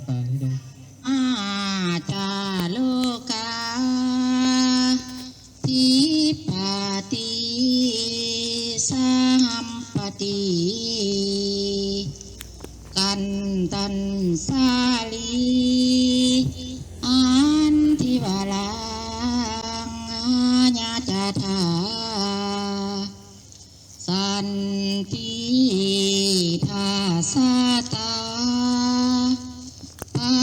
ตายให้ดูอาจาโลกาทิปติสัมปติกันตันสาลีอันทิวาลังญาจาธาสันติทาสาตาปา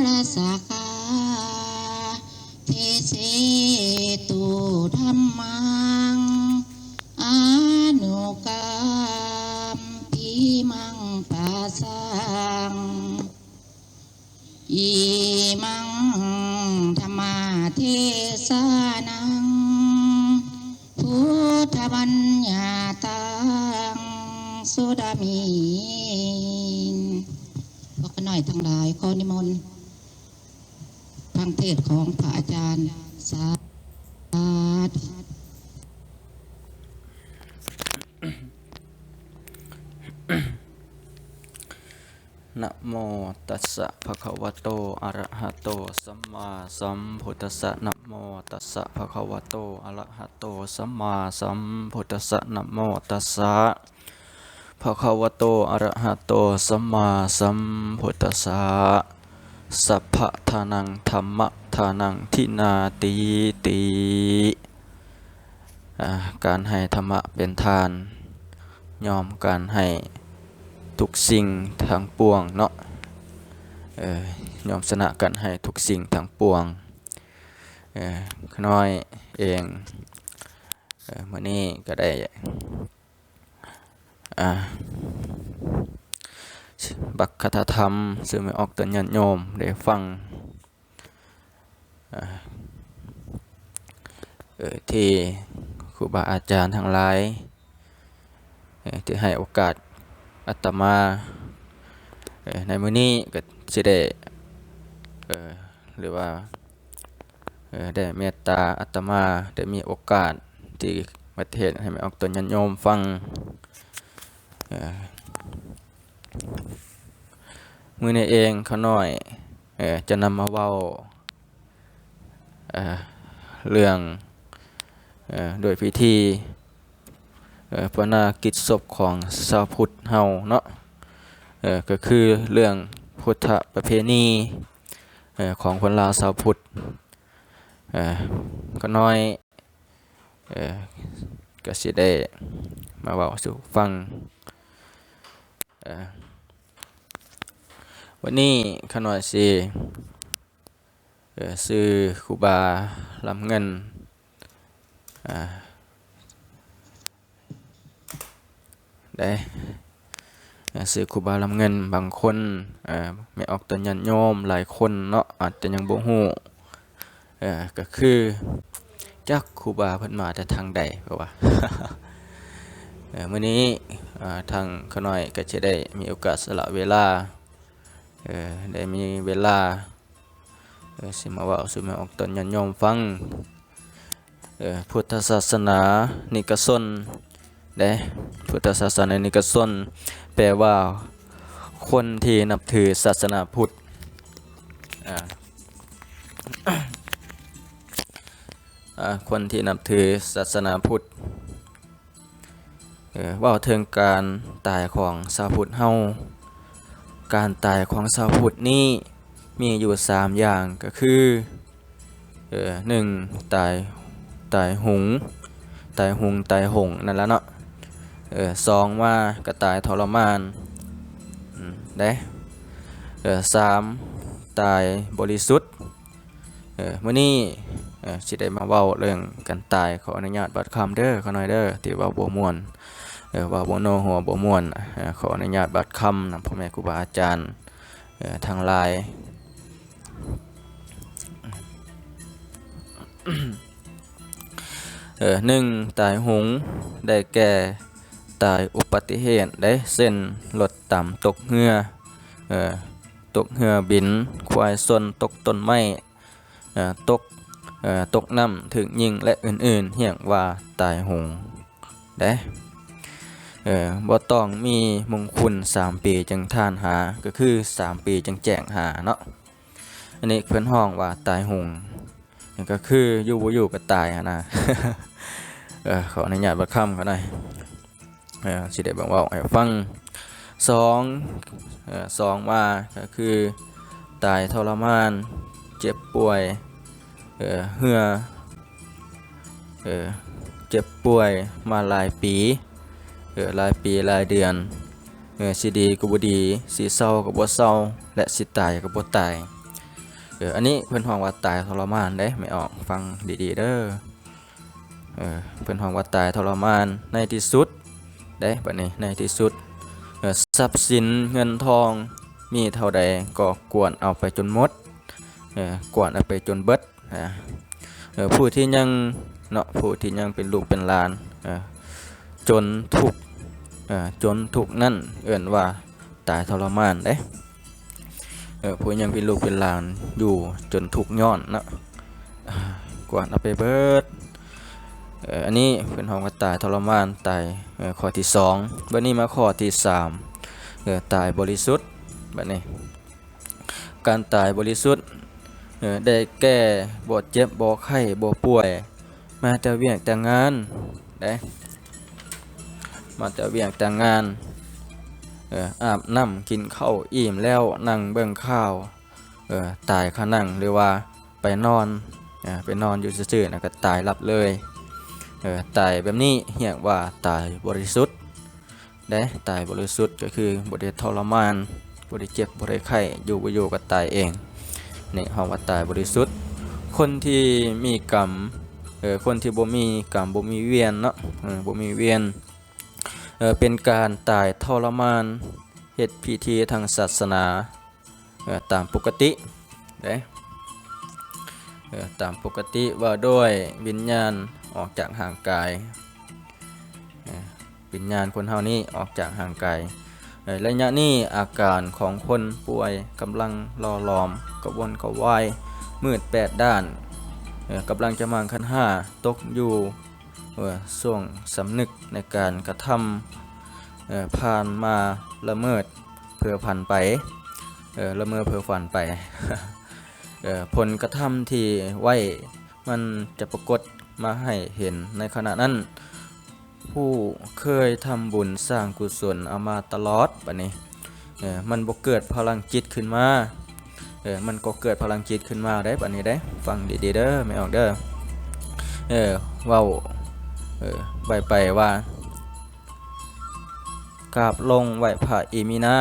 ลสกาเทเสตุธรรมังอนุกรรมปิมังปัสสังอิมังธรรมาเทศนังพุทธบัญญัตังสุดามิพวกกันหน่อยทั้งหลายขอนิมนต์ฟังเทศของพระอาจารย์สาธุ นะโมตัสสะภะคะวะโตอะระหะโตสัมมาสัมพุทธัสสะนะโมตัสสะภะคะวะโตอะระหะโตสัมมาสัมพุทธัสสะนะโมตัสสะภะคะวะโตอะระหะโตสัมมาสัมพุทธัสสะสัพพะทานังธัมมะทานังทินาติติการให้ธรรมะเป็นทานยอมการให้ทุกสิ่งทั้งปวงเนาะยอมสนะกันให้ทุกสิ่งทั้งปวงขน้อยเองมื้อนี้ก็ได้บักคทธรรมซึ่งไม่ออกตนญาติโยมได้ฟังที่ครูบาอาจารย์ทั้งหลายที่ให้โอกาสอาตมาในมื้อนี้ก็สิได้หรือว่าได้เมตตาอาตมาได้มีโอกาสที่ประเทศให้มาออกตนญาติโยมฟังมื้อนี้เองเขาน้อยจะนำมาเว้าเรื่องโดยพิธีปนากิจศพของชาวพุทธเฮาเนาะก็คือเรื่องพุทธประเพณีของคนลาวชาวพุทธก็น้อยก็สิได้มาเว้าสู่ฟังวันนี้ข้าน้อยสิซื้อครูบาลำเงินได้ซื้อครูบาลำเงินบางคนไม่ออกตนญาติโยมหลายคนเนาะอาจจะยังบ่ฮู้ก็คือจักครูบาเพิ่นมาแต่ทางใดเพราะว่า มื้อนี้ทางข้าน้อยก็จะได้มีโอกาสสละเวลาได้มีเวลาสิมาเว้าสู่แม่ออกตนญาติโยมฟังพุทธศาสนานิกสนได้พุทธศาสนานิกสนแปลว่าคนที่นับถือศาสนาพุทธคนที่นับถือศาสนาพุทธว่าถึงการตายของชาวพุทธเฮาการตายของชาวพุทธนี้มีอยู่3อย่างก็คือ1ตายหุงตายหงนั่นละเนาะ2ว่ากระตายทรมานได้3ตายบริสุทธิ์มื้อนี้สิได้มาเว้าเรื่องการตายขออนุญาตบัดคำเด้อขอหน่อยเด้อที่ว่าบ่ม่วนว่าบ่โนหัวบ่ม่วนขออนุญาตบัดคำนำพ่อแม่ครูบาอาจารย์ทางหลาย1ตายหุงได้แก่ตายอุบัติเหตุได้เส้นรถต่ำตกเรือตกเรือบินควายชนตกต้นไม้ตกน้ำถึกยิงและอื่นๆเรียกว่าตายหุงได้ บ่ต้องมีมงคล3ปีจึงทานหาก็คือ3ปีจึงแจ้งหาเนาะอันนี้เพิ่นฮ้องว่าตายหงก็คืออยู่บ่อยู่ก็ตายหั่นน่ะ ขออนุญาตบัดคำเขาหน่อยสิได้เบิ่งเว้าให้ฟัง2ว่าก็คือตายทรมานเจ็บป่วยเหื่อเจ็บป่วยมาหลายปีหลายปีหลายเดือนสิดีก็บ่ดีสิเศร้าก็บ่เศร้าและสิตายก็บ่ตายอันนี้เพิ่นฮ้องว่าตายทรมานเด้ไม่ออกฟังดีๆเด้อเพิ่นฮ้องว่าตายทรมานในที่สุดเด้บัดนี้ในที่สุดทรัพย์สินเงินทองมีเท่าใดก็กวนเอาไปจนหมดกวนเอาไปจนเบิดผู้ที่ยังเนาะผู้ที่ยังเป็นลูกเป็นหลานจนทุกข์นั่นเอิ้นว่าตายทรมานเด้ผู้ยังเป็นลูกเป็นหลานอยู่จนทุกข์ย้อนเนาะกวนเอาไปเบิดอันนี้เพิ่นฮ้องว่าตายทรมานตายข้อที่2บัดนี้มาข้อที่3ตายบริสุทธิ์บัดนี้การตายบริสุทธิ์ได้แก่บ่เจ็บบ่ไข้บ่ป่วยมาแต่เวียกแต่งานได้มาแต่เวียกแต่งานอาบน้ำกินข้าวอิ่มแล้วนั่งเบิ่งข้าวตายขานั่งหรือว่าไปนอนอยู่ซื่อๆนะก็ตายหลับเลยตายแบบนี้เรียกว่าตายบริสุทธิ์ได้ตายบริสุทธิ์ก็คือบ่ได้ทรมานบ่ได้เจ็บบ่ได้ไข้อยู่บ่อยู่ก็ตายเองนี่เฮาว่าตายบริสุทธิ์คนที่มีกรรมคนที่บ่มีกรรมบ่มีเวียนเนาะบ่มีเวียนเป็นการตายทรมานเฮ็ดพิธีทางศาสนาตามปกติเด้ตามปกติว่าด้วยวิญญาณออกจากห่างกายวิญญาณคนเฮานี้ออกจากห่างกายระยะนี้อาการของคนป่วยกำลังหล่อหลอมกระวนกระวายมืด8ด้านกำลังจะมาขั้น5ตกอยู่ช่วงสำนึกในการกระทำผ่านมาละเมิดเพื่อผ่านไปละเมิดเพื่อผ่านไป ผลกระทำที่ไว้มันจะปรากฏมาให้เห็นในขณะนั้นผู้เคยทำบุญสร้างกุศลเอามาตลอดบัดนี้มันบ่เกิดพลังจิตขึ้นมามันก็เกิดพลังจิตขึ้นมาได้บัดนี้ได้ฟังดีๆเด้อไม่ออกเด้อเว้าไปว่ากราบลงไหว้พระอิมินา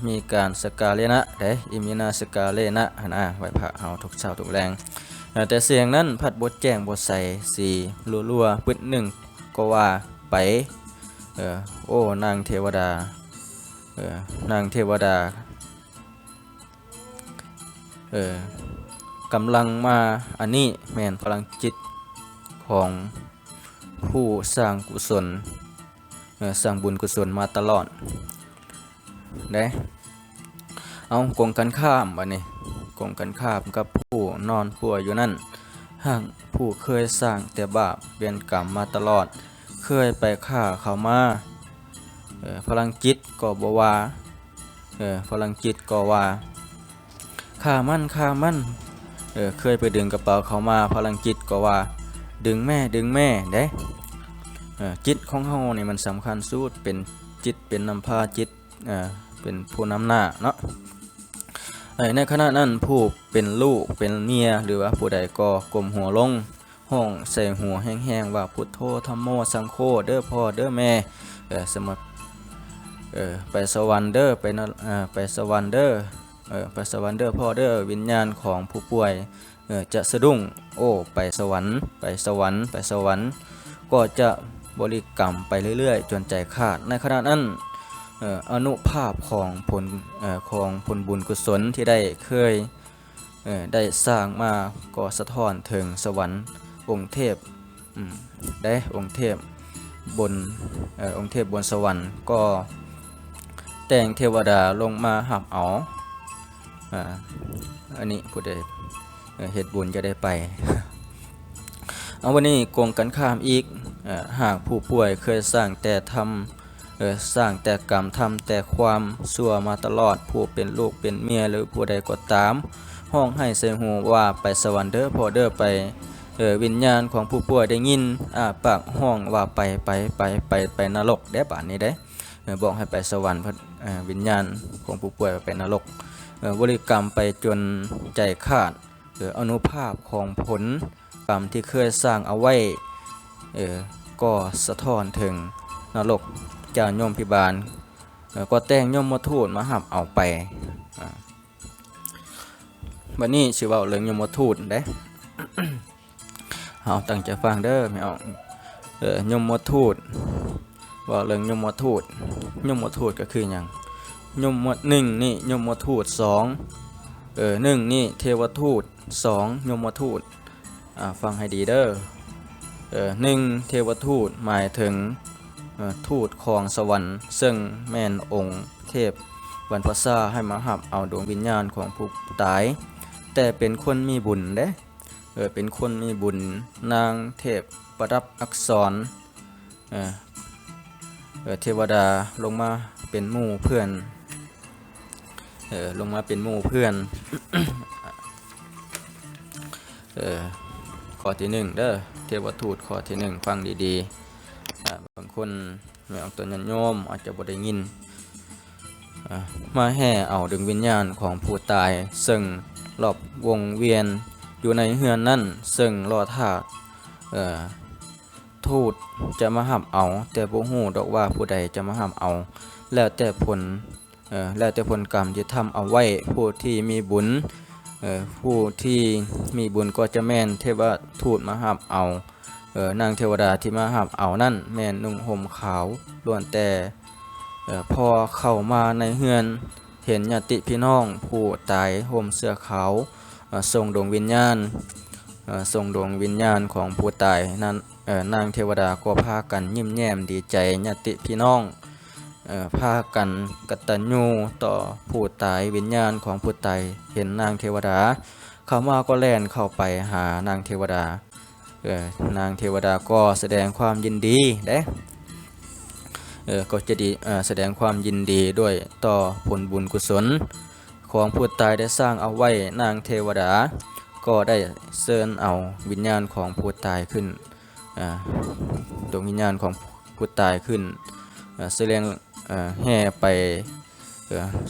มีการสกการะนะได้อิมินาสกการะนะหั่นไหว้พระเฮาทุกเช้าทุกแรงแต่เสียงนั้นพัดบทแจ้งบทใส่สีรัวๆปึดหนึ่งก็ว่าไปโอ้นางเทวดานางเทวดากำลังมาอันนี้แม่นพลังจิตของผู้สร้างกุศลสร้างบุญกุศลมาตลอดได้เอากงกันข้ามบัดนี้กงกันข้ามกับผู้นอนป่วยอยู่นั่นหากผู้เคยสร้างแต่บาปเวียนกรรมมาตลอดเคยไปฆ่าเขามาพลังจิตก็บ่ว่าพลังจิตก็ว่าฆ่ามันเคยไปดึงกระเป๋าเขามาพลังจิตก็ว่าดึงแม่เด้จิตของเฮานี่มันสำคัญสุดเป็นจิตเป็นนำพาจิตเป็นผู้นำหน้าเนาะในขณะนั้นผู้เป็นลูกเป็นเมียหรือว่าผู้ใดก็ก้มหัวลงห้องใส่หัวแห้งๆว่าพุทโธธัมโมสังโฆเด้อพ่อเด้อแม่สมไปสวรรค์เด้อไปสวรรค์เด้อไปสวรรค์เด้อพ่อเด้อวิญญาณของผู้ป่วยจะสะดุ้งโอ้ไปสวรรค์ก็จะบริกรรมไปเรื่อยๆจนใจขาดในขณะนั้นอนุภาพของผลบุญกุศลที่ได้เคยได้สร้างมาก็สะท้อนถึงสวรรค์องค์เทพได้องค์เทพบนสวรรค์ก็แต่งเทวดาลงมาหับเอาอันนี้ผู้ใดเฮ็ดบุญจะได้ไป เอาวันนี้โกงกันข้ามอีก หากผู้ป่วยเคยสร้างแต่ทำสร้างแต่กรรมทำแต่ความชั่วมาตลอดผู้เป็นลูกเป็นเมียหรือผู้ใดก็ตามห้องให้ใส่หูว่าไปสวรรค์เด้อพอเด้อไปวิญญาณของผู้ป่วยได้ยินปากห้องว่าไปนรกได้ป่านนี้ได้บอกให้ไปสวรรค์วิญญาณของผู้ป่วยไปนรกบริกรรมไปจนใจขาดอนุภาพของผลกรรมที่เคยสร้างเอาไว้ก็สะท้อนถึงนรกเจ้าโยมพิบาลก็แต่งยมทูตมาหับเอาไปบัดนี้สิเว้าเรื่องยมทูตเด้ เอาตั้งใจฟังเด้อไม่เอายมทูตว่าเรื่องยมทูตก็คือหยังยมหนึ่งนี่ยมทูตสองหนึ่งนี่เทวทูตสองยมทูตฟังให้ดีเด้อหนึ่งเทวทูตหมายถึงทูตของสวรรค์ซึ่งแม่นองค์เทพบรรพชาให้มาหับเอาดวงวิญญาณของผู้ตายแต่เป็นคนมีบุญเด้เป็นคนมีบุญนางเทพประดับอักษรเทวดาลงมาเป็นหมู่เพื่อนลงมาเป็นหมู่เพื่อน ข้อที่หนึ่งเด้อเทวทูตข้อที่หนึ่งฟังดีๆบางคนไม่เอาตัวยันโยมอาจจะบ่ได้ยินมาแห่เอาดึงวิญญาณของผู้ตายซึ่งรอบวงเวียนอยู่ในเฮือนนั่นซึ่งรอท่าทูตจะมาหับเอาแต่บ่ฮู้ดอกว่าผู้ใดจะมาหับเอาแล้วแต่ผลกรรมที่ทำเอาไว้ผู้ที่มีบุญก็จะแม่นเทวทูตมาหับเอานางเทวดาที่มาหับเอานั่นแม่นนุ่งห่มขาวล้วนแต่พอเข้ามาในเฮือนเห็นญาติพี่น้องผู้ตายห่มเสื้อขาวส่งดวงวิญญาณของผู้ตายนั้นนางเทวดาก็พากันยิ้มแย้มดีใจญาติพี่น้องพากันกตัญญูต่อผู้ตายวิญญาณของผู้ตายเห็นนางเทวดาเข้ามาก็แล่นเข้าไปหานางเทวดานางเทวดาก็แสดงความยินดีก็จะแสดงความยินดีด้วยต่อผลบุญกุศลของผู้ตายได้สร้างเอาไว้นางเทวดาก็ได้เชิญเอาวิญญาณของผู้ตายขึ้นดวงวิญญาณของผู้ตายขึ้นแสดงแห่ไป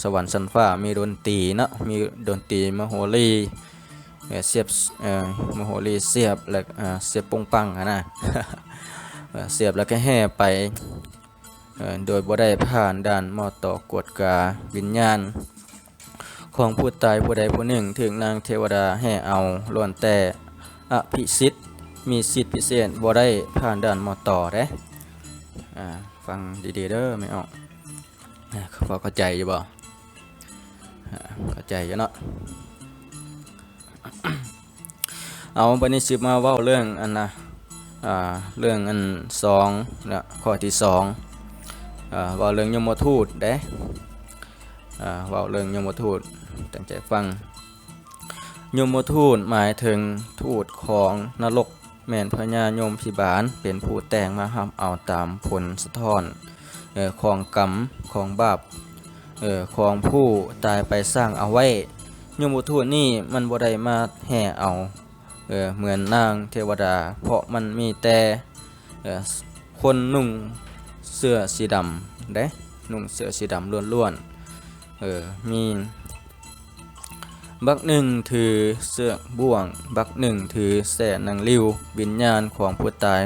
สวรรค์ชั้นฟ้ามีดนตรีนะมีดนตรีมโหรีเสียบมโหรีเสียบแล้วเสียบปงปังนะ เสียบแล้วก็แห่ไปโดยบ่ได้ผ่านด่านมอต่อกวดกาวิญญาณของผู้ตายผู้ใดผู้หนึ่งถึงนางเทวดาแห่เอาล้วนแต่อภิสิทธิ์มีสิทธิพิเศษบ่ได้ผ่านด่านมอต่อเด้ฟังดีๆเด้อไม่ออกพอเข้าใจอยู่บ่เข้าใจอยู่เนาะ เอาบัดนี้สิมาเว้าเรื่องอันเรื่องอันสองนะข้อที่สองเว้าเรื่องยมทูตเด้เว้าเรื่องยมทูตตั้งใจฟังยมทูตหมายถึงทูตของนรกแม่นพญายมพิบาลเป็นผู้แต่งมาหับเอาตามผลสะท้อนของกรรมของบาปของผู้ตายไปสร้างเอาไว้ยมทูตนี่มันบ่ได้มาแห่เอาเหมือนนางเทวดาเพราะมันมีแต่คนนุ่งเสื้อสีดำได้นุ่งเสื้อสีดำล้วนๆมีบักหนึ่งถือเสื้อบ่วงบักหนึ่งถือแสนนางริ้ววิญญาณของผู้ตาย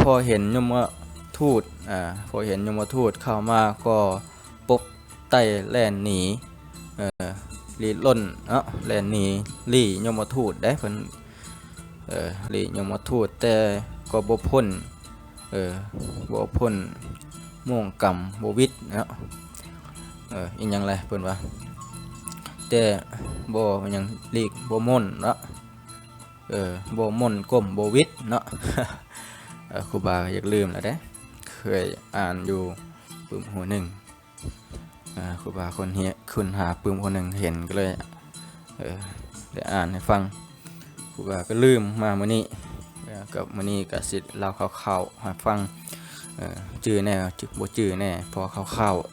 พอเห็นยมทูตเข้ามาก็ปกไต่แล่นหนีลีล่นแล่นหนีลี่ยมทูตได้เพิ่นลี่ยมทูตแต่ก็บ่พ้นม่วงกรรมบ่วิตอีหยังไรเพิ่นว่าแต่บ่ยังลีกบ่ม่นเนาะบ่ม่นก้มบ่วิตเนาะ ครูบาอยากลืมแล้วเด้เคยอ่านอยู่ปึ้มหัวหนึ่งครูบาคนเฮียคุณหาปึ้มหัวหนึ่งเห็นก็เลยได้อ่านให้ฟังครูบาก็ลืมมามื้อนี้ กับมื้อนี้ก็สิเล่าคร่าวๆให้ฟังจื้อแน่บ่จื้อแน่พอคร่าวๆ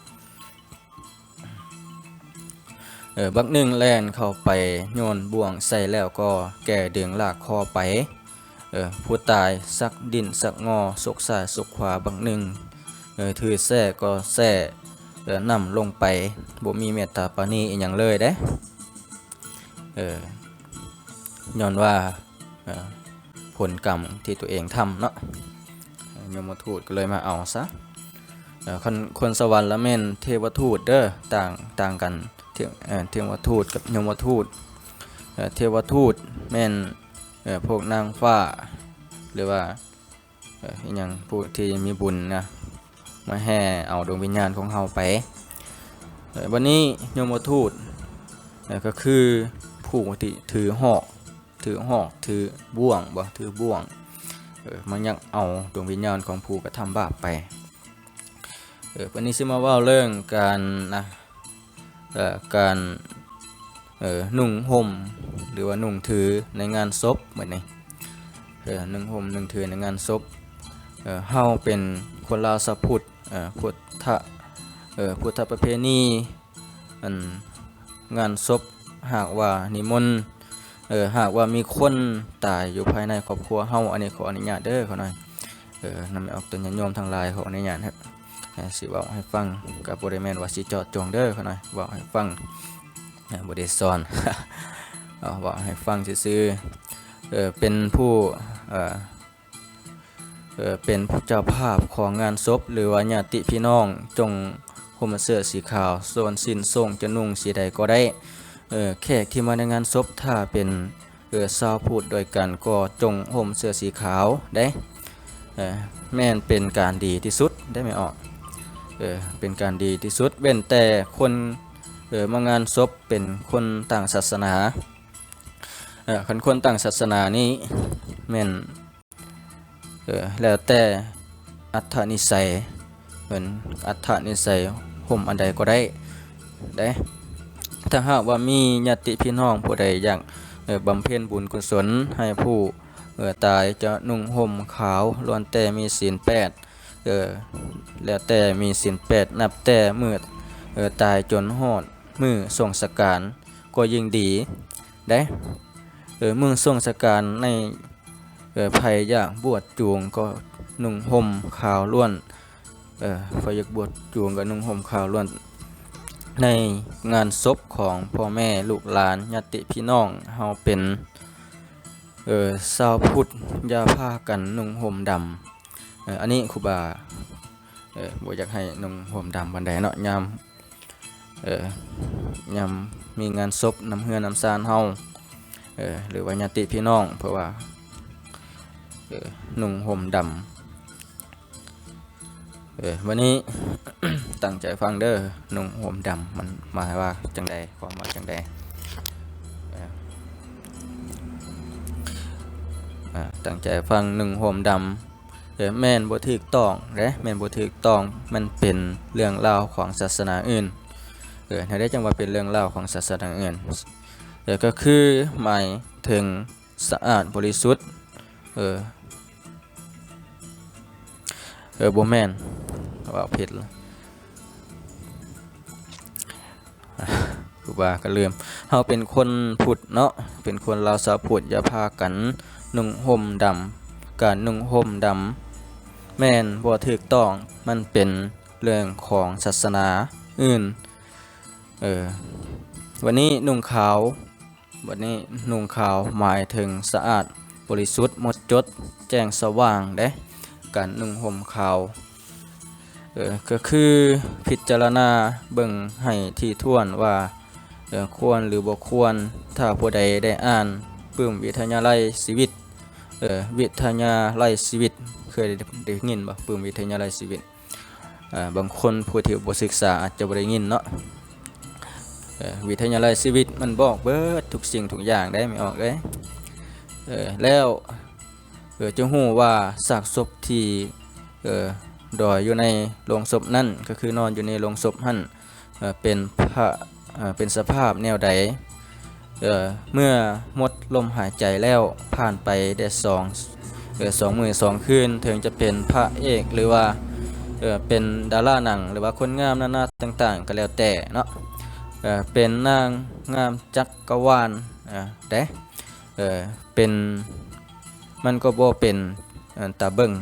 บักหนึ่งแล่นเข้าไปโยนบ่วงใส่แล้วก็แก่ดึงลากคอไปผู้ตายสักดินสักงอสกซ้ายสกขวาบักหนึ่งถือแส้ก็แส้นำลงไปบ่มีเมตตาปราณีอีหยังเลยเด้ย้อนว่าผลกรรมที่ตัวเองทำเนาะยมทูตก็เลยมาเอาซะคนสวรรค์ละแม่นเทวทูตเด้อต่างกันเทวทูตกับยมทูตเทวทูตแม่นพวกนางฟ้าหรือว่าอีหยังผู้ที่มีบุญนะมาแห่เอาดวงวิญญาณของเฮาไปวันนี้ยมทูตก็คือผู้ที่ถือหอกถือบ่วงถือบ่วงมันยังเอาดวงวิญญาณของผู้กระทำบาปไปวันนี้สิมาว่าเรื่องการนุ่งห่มหรือว่านุ่งถือในงานศพเหมือนนี้นุ่งห่มนุ่งถือในงานศพเฮาเป็นคนลาวสะพุทธพุทธประเพณีงานศพหากว่านิมนต์หากว่ามีคนตายอยู่ภายในครอบครัวเฮาอันนี้ขออนุญาตเด้อเขาหน่อยนำออกตัวญาติโยมทั้งหลายขออนุญาตครับสิเว้าให้ฟังกับบ่ได้แม่นว่าสิเจาะจงเด้อเขาหน่อยเว้าให้ฟังบ่ได้สอน เว้าให้ฟังซื่อๆเป็นผู้เป็นผู้เจ้าภาพของงานศพหรือว่าญาติพี่น้องจงห่มเสื้อสีขาวส่วนสิ้นทรงจะนุ่งสีใดก็ได้แขกที่มาในงานศพถ้าเป็นชาวพุทธโดยกันก็จงห่มเสื้อสีขาวได้แม่นเป็นการดีที่สุดได้ไหมออกเป็นการดีที่สุดเว้นแต่คนมางานศพเป็นคนต่างศาสนาคนต่างศาสนานี้แม่นแล้วแต่อัตถนิสัยเหมือนอัตถนิสัยห่มอันใดก็ได้ถ้าหากว่ามีญาติพี่น้องผู้ใดอยากบำเพ็ญบุญกุศลให้ผู้ตายจะนุ่งห่มขาวล้วนแต่มีศีล8แล้วแต่มีศีล8นับแต่มื้อตายจนฮอดมื้อทรงสการก็ยิ่งดีได้มื้อทรงสการในภัยอยากบวชจูงก็นุ่งห่มขาวล้วนภัยอยากบวชจูงก็นุ่งห่มขาวล้วนในงานศพของพ่อแม่ลูกหลานญาติพี่น้องเฮาเป็นชาวพุทธอย่าพากันนุ่งห่มดำอันนี้ครูบาบ่อยากให้นุ่งห่มดำบันไดเนาะยามมีงานศพน้ำเฮือน้ำซานเฮาหรือว่าญาติพี่น้องเพราะว่านุ่งห่มดำวันนี้ ตั้งใจฟังเด้อนุ่งห่มดำมันหมายว่าจังใดความหมายจังใดตั้งใจฟังนุ่งห่มดำแม่นบ่ถูกต้องแม่นบ่ถูกต้องมันเป็นเรื่องราวของศาสนาอื่นถ้าได้จังว่าเป็นเรื่องราวของศาสนาอื่นก็คือหมายถึงสะอาดบริสุทธิ์บ่แม่นว่าผิดครูบาก็ลืมเฮาเป็นคนพุทธเนาะเป็นคนลาวชาวพุทธอย่าพากันนุ่งห่มดำการนุ่งห่มดำแม่นบ่ถูกต้องมันเป็นเรื่องของศาสนาอื่นวันนี้นุ่งขาวหมายถึงสะอาดบริสุทธิ์หมดจดแจ้งสว่างเด้การนุ่งห่มขาวก็คือพิจารณาเบิ่งให้ที่ถ้วนว่าควรหรือบ่ควรถ้าผู้ใดได้อ่านปึ้มวิทยาลัยชีวิตวิทยาลัยชีวิตเคยได้ยินบ่ปึ้มวิทยาลัยชีวิตบางคนผู้ที่บ่ศึกษาอาจจะบ่ได้ยินเนาะวิทยาลัยชีวิตมันบอกเบิดทุกสิ่งทุกอย่างได้ไม่ออกเด้แล้วจะฮู้ว่าซากศพที่ดอยอยู่ในโรงศพนั่นก็คือนอนอยู่ในโรงศพหั่นเป็นสภาพแนวใดเมื่อหมดลมหายใจแล้วผ่านไปได้ 2 มื้อ 2 คืนถึงจะเป็นพระเอกหรือว่าเป็นดาราหนังหรือว่าคนงามนานาต่างๆก็แล้วแต่เนาะเป็นนางงามจักรวาลเด้เป็นมันก็บ่เป็นตาเบิ่ง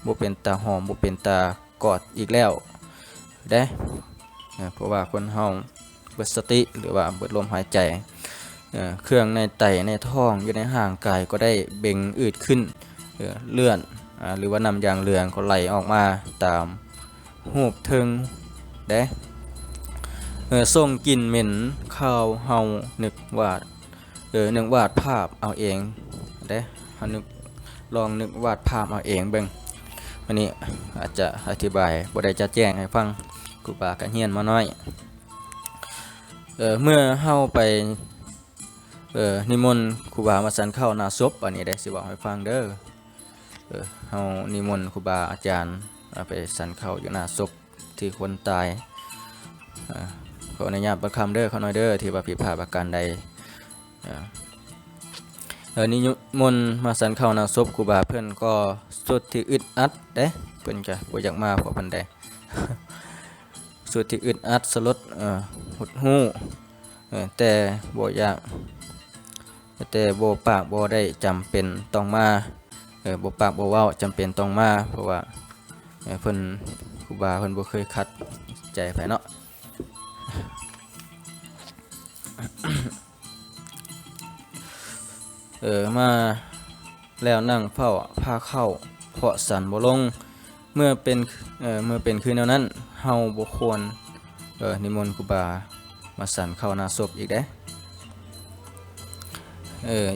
บ่เป็นตาหอมบ่เป็นตากอดอีกแล้วเด้เพราะว่าคนเฮาเบิดสติหรือว่าเบิดลมหายใจเครื่องในไตในท้องอยู่ในห่างกายก็ได้เบ่งอืดขึ้นเลื่อนหรือว่าน้ำยางเหลืองก็ไหลออกมาตามหูบถึงเด้ส่งกลิ่นเหม็นข้าวเฮานึกวาดนึกวาดภาพเอาเองเด้เฮานึกลองนึกวาดภาพเอาเองเบิ่งวันนี้อาจจะอธิบายบ่ได้จะแจ้งให้ฟังครูบาก็เฮียนมาน้อยเมื่อเฮาไปนิมนต์ครูบามาสันเข้าหน้าศพอันนี้ได้สิบอกให้ฟังเด้อเฮานิมนต์ครูบาอาจารย์ไปสันเข้าอยู่หน้าศพที่คนตายขออนุญาตประคำเด้อเขาหน่อยเด้อที่ว่าผิดพลาดประการใดนิมนต์มาสันเข้าหน้าศพครูบาเพิ่นก็สุดที่อึดอัดเด้เพิ่นก็บ่อยากมาเพราะเพิ่นได้ สุดที่อึดอัดสลดหดหู้แต่บ่อยากแต่บ่ปากบ่ได้จำเป็นต้องมาบ่ปากบ่เว้าจำเป็นต้องมาเพราะว่าเพิ่นครูบาเพิ่นบ่เคยคัดใจไผเนาะ มาแล้วนั่งเฝ้าพาเข้าเพราะสันบ่ลงเมื่อเป็นคืนแนวนั้นเฮาบ่ควรนิมนต์ครูบามาสันเข้าหน้าศพอีกเด้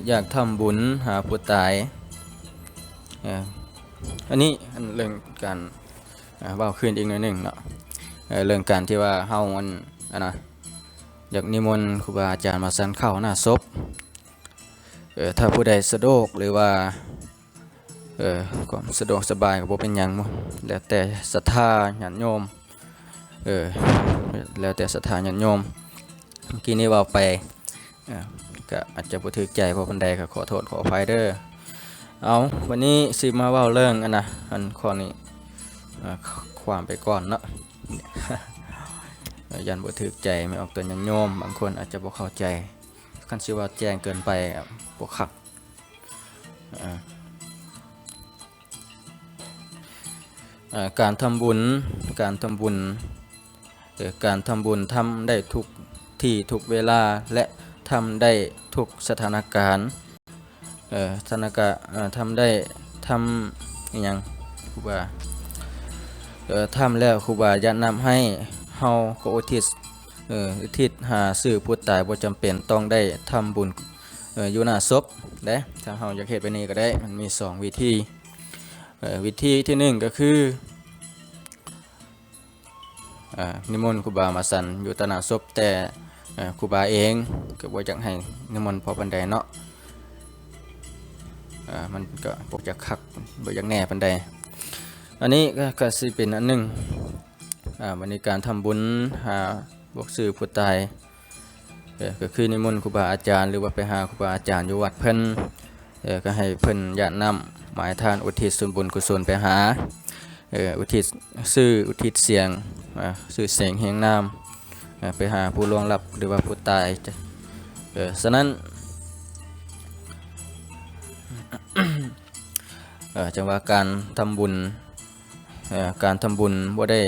อยากทำบุญหาผู้ตายอันนี้เรื่องการเว้าคืนอีกหน่อยหนึงเนาะเรื่องการที่ว่าเฮามันนะอยากนิมนต์ครูบาอาจารย์มาสันเข้าหน้าศพถ้าผู้ใดสะดวกหรือว่าก็สะดวกสบายก็บ่เป็นหยังแล้วแต่ศรัทธาญาติโยมแล้วแต่ศรัทธาญาติโยมเมื่อกี้นี้เว้าไปก็อาจจะบ่ถูกใจเพราะปานใดก็ขอโทษขออภัยเด้อเอาวันนี้สิมาเว้าเรื่องอันข้อนี้ความไปก่อนเนาะ ยันบ่ถูกใจไม่ออกตัวญาติโยมบางคนอาจจะบ่เข้าใจคันสิว่าแจ้งเกินไปบ่คักการทำบุญการทำบุญทำได้ทุกที่ทุกเวลาและทำได้ทุกสถานการณ์ทำได้ทำอหยังครูบาทำแล้วครูบาจะนำให้เฮาก็อุทิศหาสื่อผู้ตายบ่จำเป็นต้องได้ทำบุญอยู่หน้าศพเด้ถ้าเฮาอยากเฮ็ดไปนี้ก็ได้มันมี2วิธีวิธีที่1ก็คือนิมนต์ครูบามาสันอยู่ต่อหน้าศพแต่ครูบาเองก็บ่อยากให้นิมนต์พอปานใดเนาะมันก็บ่อยากคักบ่อยากแน่ปานใดอันนี้ก็สิเป็นอันหนึงวันนี้การทำบุญหาบอกสื่อผู้ตายก็คือนิมนต์ครูบาอาจารย์หรือว่าไปหาครูบาอาจารย์อยู่วัดเพิ่นก็ให้เพิ่นญาตินำหมายทานอุทิศส่วนบุญกุศลไปหาอุทิศอุทิศเสียงสื่อเสียงเฮียงนามไปหาผู้ล่วงลับหรือว่าผู้ตายฉะนั้น จังว่าการทำบุญบ่ได้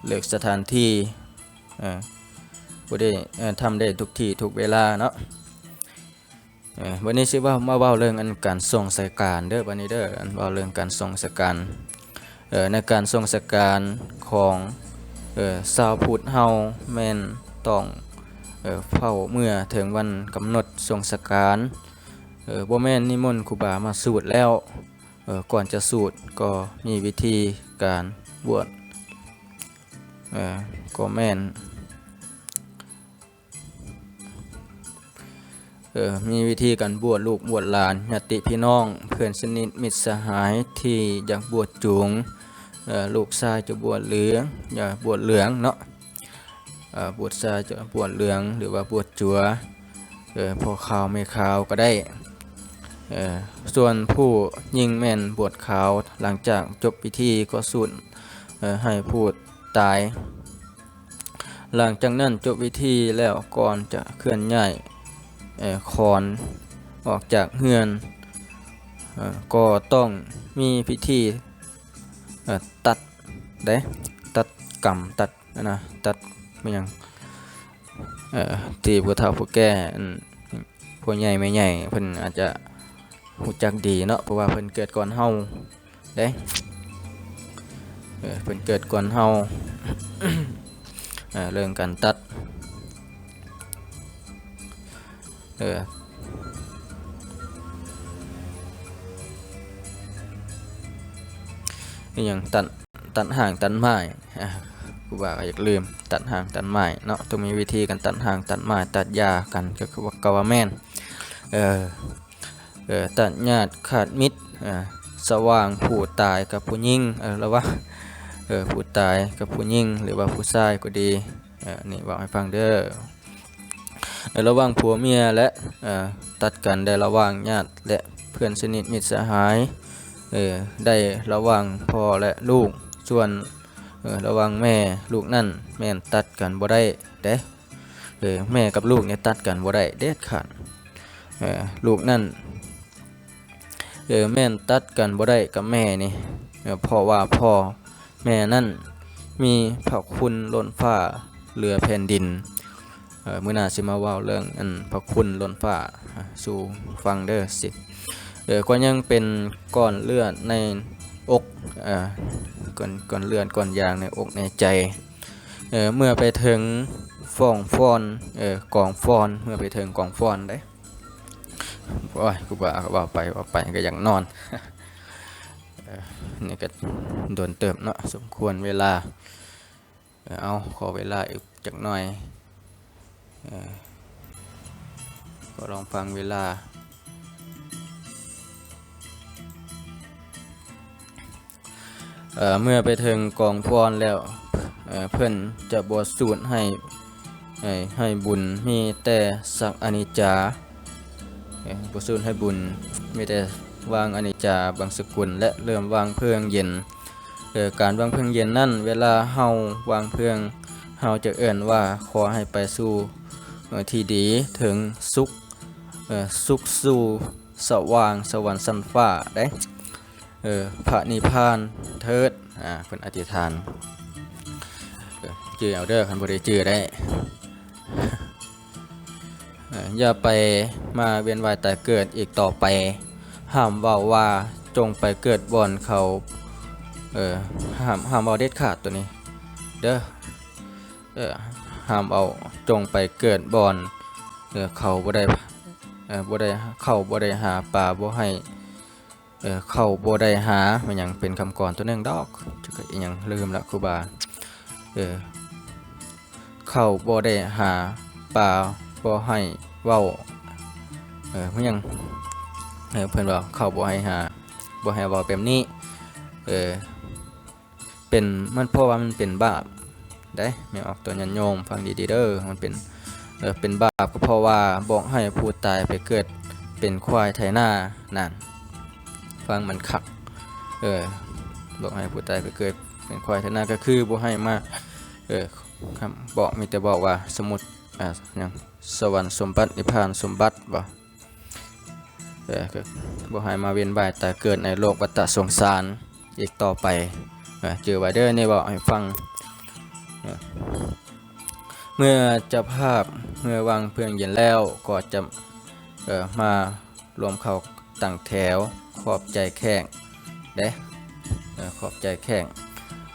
เลือกสถานที่บ่ได้ทำได้ทุกที่ทุกเวลาเนาะวันนี้สิว่ามาเว้าเรื่องการส่งสการเด้อบัดนี้เด้อเว้าเรื่องการส่งสการในการส่งสการของชาวพุทธเฮาแม่นต้องเฝ้าเมื่อถึงวันกำหนดส่งสการบ่แม่นนิมนต์ครูบามาสูตรแล้วก่อนจะสูตรก็มีวิธีการบวชก็แม่นมีวิธีการบวชลูกบวชหลานญาติพี่น้องเพื่อนสนิทมิตรสหายที่อยากบวชจูงลูกชายจะบวชเหลืองบวชเหลืองเนาะบวชชายจะบวชเหลืองหรือว่าบวชจัวพอขาวไม่ขาวก็ได้ ส่วนผู้ยิงแม่นบวชขาวหลังจากจบพิธีก็สูญให้ผู้ตายหลังจากนั้นจบพิธีแล้วก่อนจะเคลื่อนย้ายขอนออกจากเฮือนก็ต้องมีพิธีตัดตัดกำตัดนะตัดไม่ยังที่ผู้เฒ่าผู้แก่ผู้ใหญ่ไม่ใหญ่เพิ่นอาจจะรู้จักดีเนาะเพราะว่าเพิ่นเกิดก่อนเฮาเด้เพิ่นเกิดก่อนเฮา เรื่องการตัดอย่างตัดห่างตัดไม้กูว่าอยากลืมตัดห่างตัดไม้เนาะต้องมีวิธีการตัดห่างตัดไม้ตัดหญ้ากันก็คือว่ากาวาแม่นตัดญาติขาดมิตรสว่างผู้ตายกับผู้ยิ่งแล้วว่าผู้ตายกับผู้ยิ่งหรือว่าผู้ชายก็ดีนี่บอกให้ฟังเด้อระหว่างผัวเมียและตัดกันได้ระหว่างญาติและเพื่อนสนิทมิตรสหายได้ระหว่างพ่อและลูกส่วนระหว่างแม่ลูกนั่นแม่นตัดกันบ่ได้เด้แม่กับลูกเนี่ยตัดกันบ่ได้เด็ดขาดลูกนั่นแม่นตัดกันบ่ได้กับแม่นี่เพราะว่าพ่อแม่นั่นมีพระคุณล้นฟ้าเหลือแผ่นดินมื้อหน้าสิมาเว้าเรื่องพระคุณล้นฟ้าสู่ฟังเด้อสิก็ยังเป็นก้อนเลือดในอกก้อนเลือดก้อนยางในอกในใจเมื่อไปถึงฟ้องฟ้อนกองฟ้อนเมื่อไปถึงกองฟ้อนได้โอ้ยกูว่าไปก็อยากนอน นี่ก็โดนเติมเนาะสมควรเวลาเอาขอเวลาอีกจักหน่อยก็ลองฟังเวลาเมื่อไปถึงกองฟ้อนแล้วเพิ่นจะบวชสูตรให้บุญมีแต่สักอนิจจาบวชสูตรให้บุญมีแต่วางอนิจจาบางสกุลและเริ่มวางเพลิงเย็นการวางเพลิงเย็นนั่นเวลาเฮาวางเพลิงเฮาจะเอ่นว่าขอให้ไปสู่ที่ดีถึงสุขสู่สว่างสวรรค์สันฟ้าได้พระนิพพานเถิดเพิ่นอธิษฐานชื่อเอาเด้อคันบ่ได้ชื่อได้อย่าไปมาเวียนว่ายตายเกิดอีกต่อไปห้ามเว้าว่าจงไปเกิดบ่อนเขาห้ามเอาเด็ดขาดตัวนี้เด้อห้ามเอาจงไปเกิดบ่อนเขาบ่ได้เข้าบ่ได้หาปลาบ่ให้เข้าบ่ได้หามันหยังเป็นคำกรตัวนึงดอกจักอีหยังลืมละครูบาเข้าบ่ได้หาปลาบ่ให้เว้ามันหยังเพิ่นว่าเข้าบ่ให้หาบ่ให้เว้าแบบนี้เป็นมันเพราะว่ามันเป็นบาปได้ไม่ออกตัวยันโยมฟังดีๆเด้อมันเป็นบาปก็เพราะว่าบอกให้ผู้ตายไปเกิดเป็นควายไถนานั่นฟังมันคักบอกให้ผู้ตายไปเกิดเป็นควายไถนาก็คือบ่ให้มาคำบอกมีแต่บอกว่าสมุติอย่างสวรรค์สมบัตินิพพานสมบัติบ่บ่ให้มาเวียนว่ายตายเกิดในโลกวัฏสงสารอีกต่อไปเจอไว้เด้อนี่บอกให้ฟังเมื่อเจ้าภาพเมื่อวางเพลิงเย็นแล้วก็จะมารวมเข้าตั้งแถวขอบใจแข้งเด้ขอบใจแข้ง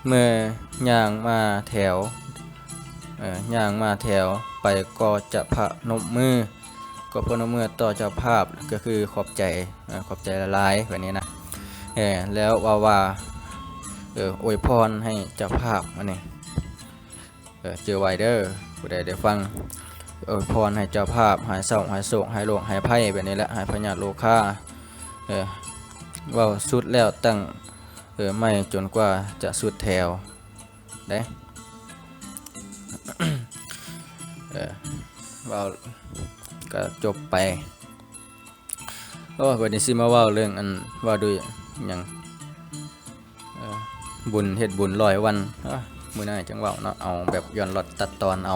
เมื่อย่างมาแถวย่างมาแถวไปก็จะพนมมือก็พนมมือต่อเจ้าภาพก็คือขอบใจละลายแบบนี้นะแล้วว่าอวยพรให้เจ้าภาพอันนี้เจอไวเดอร์ผู้ใดได้ฟังอวยพรให้เจ้าภาพหายเศร้าหายโศกหายโรคหายภัยแบบนี้แหละหายพยาธิโรคาว่าสุดแล้วตั้งไม่จนกว่าจะสุดแถวได้ว่าก็จบไป โอ้วันนี้สิมาเว้าเรื่องอันว่าด้วยหยังบุญเฮ็ดบุญ100 วันมื้อหน้าจังเว้าเนาะเอาแบบย้อนหลอดตัดตอนเอา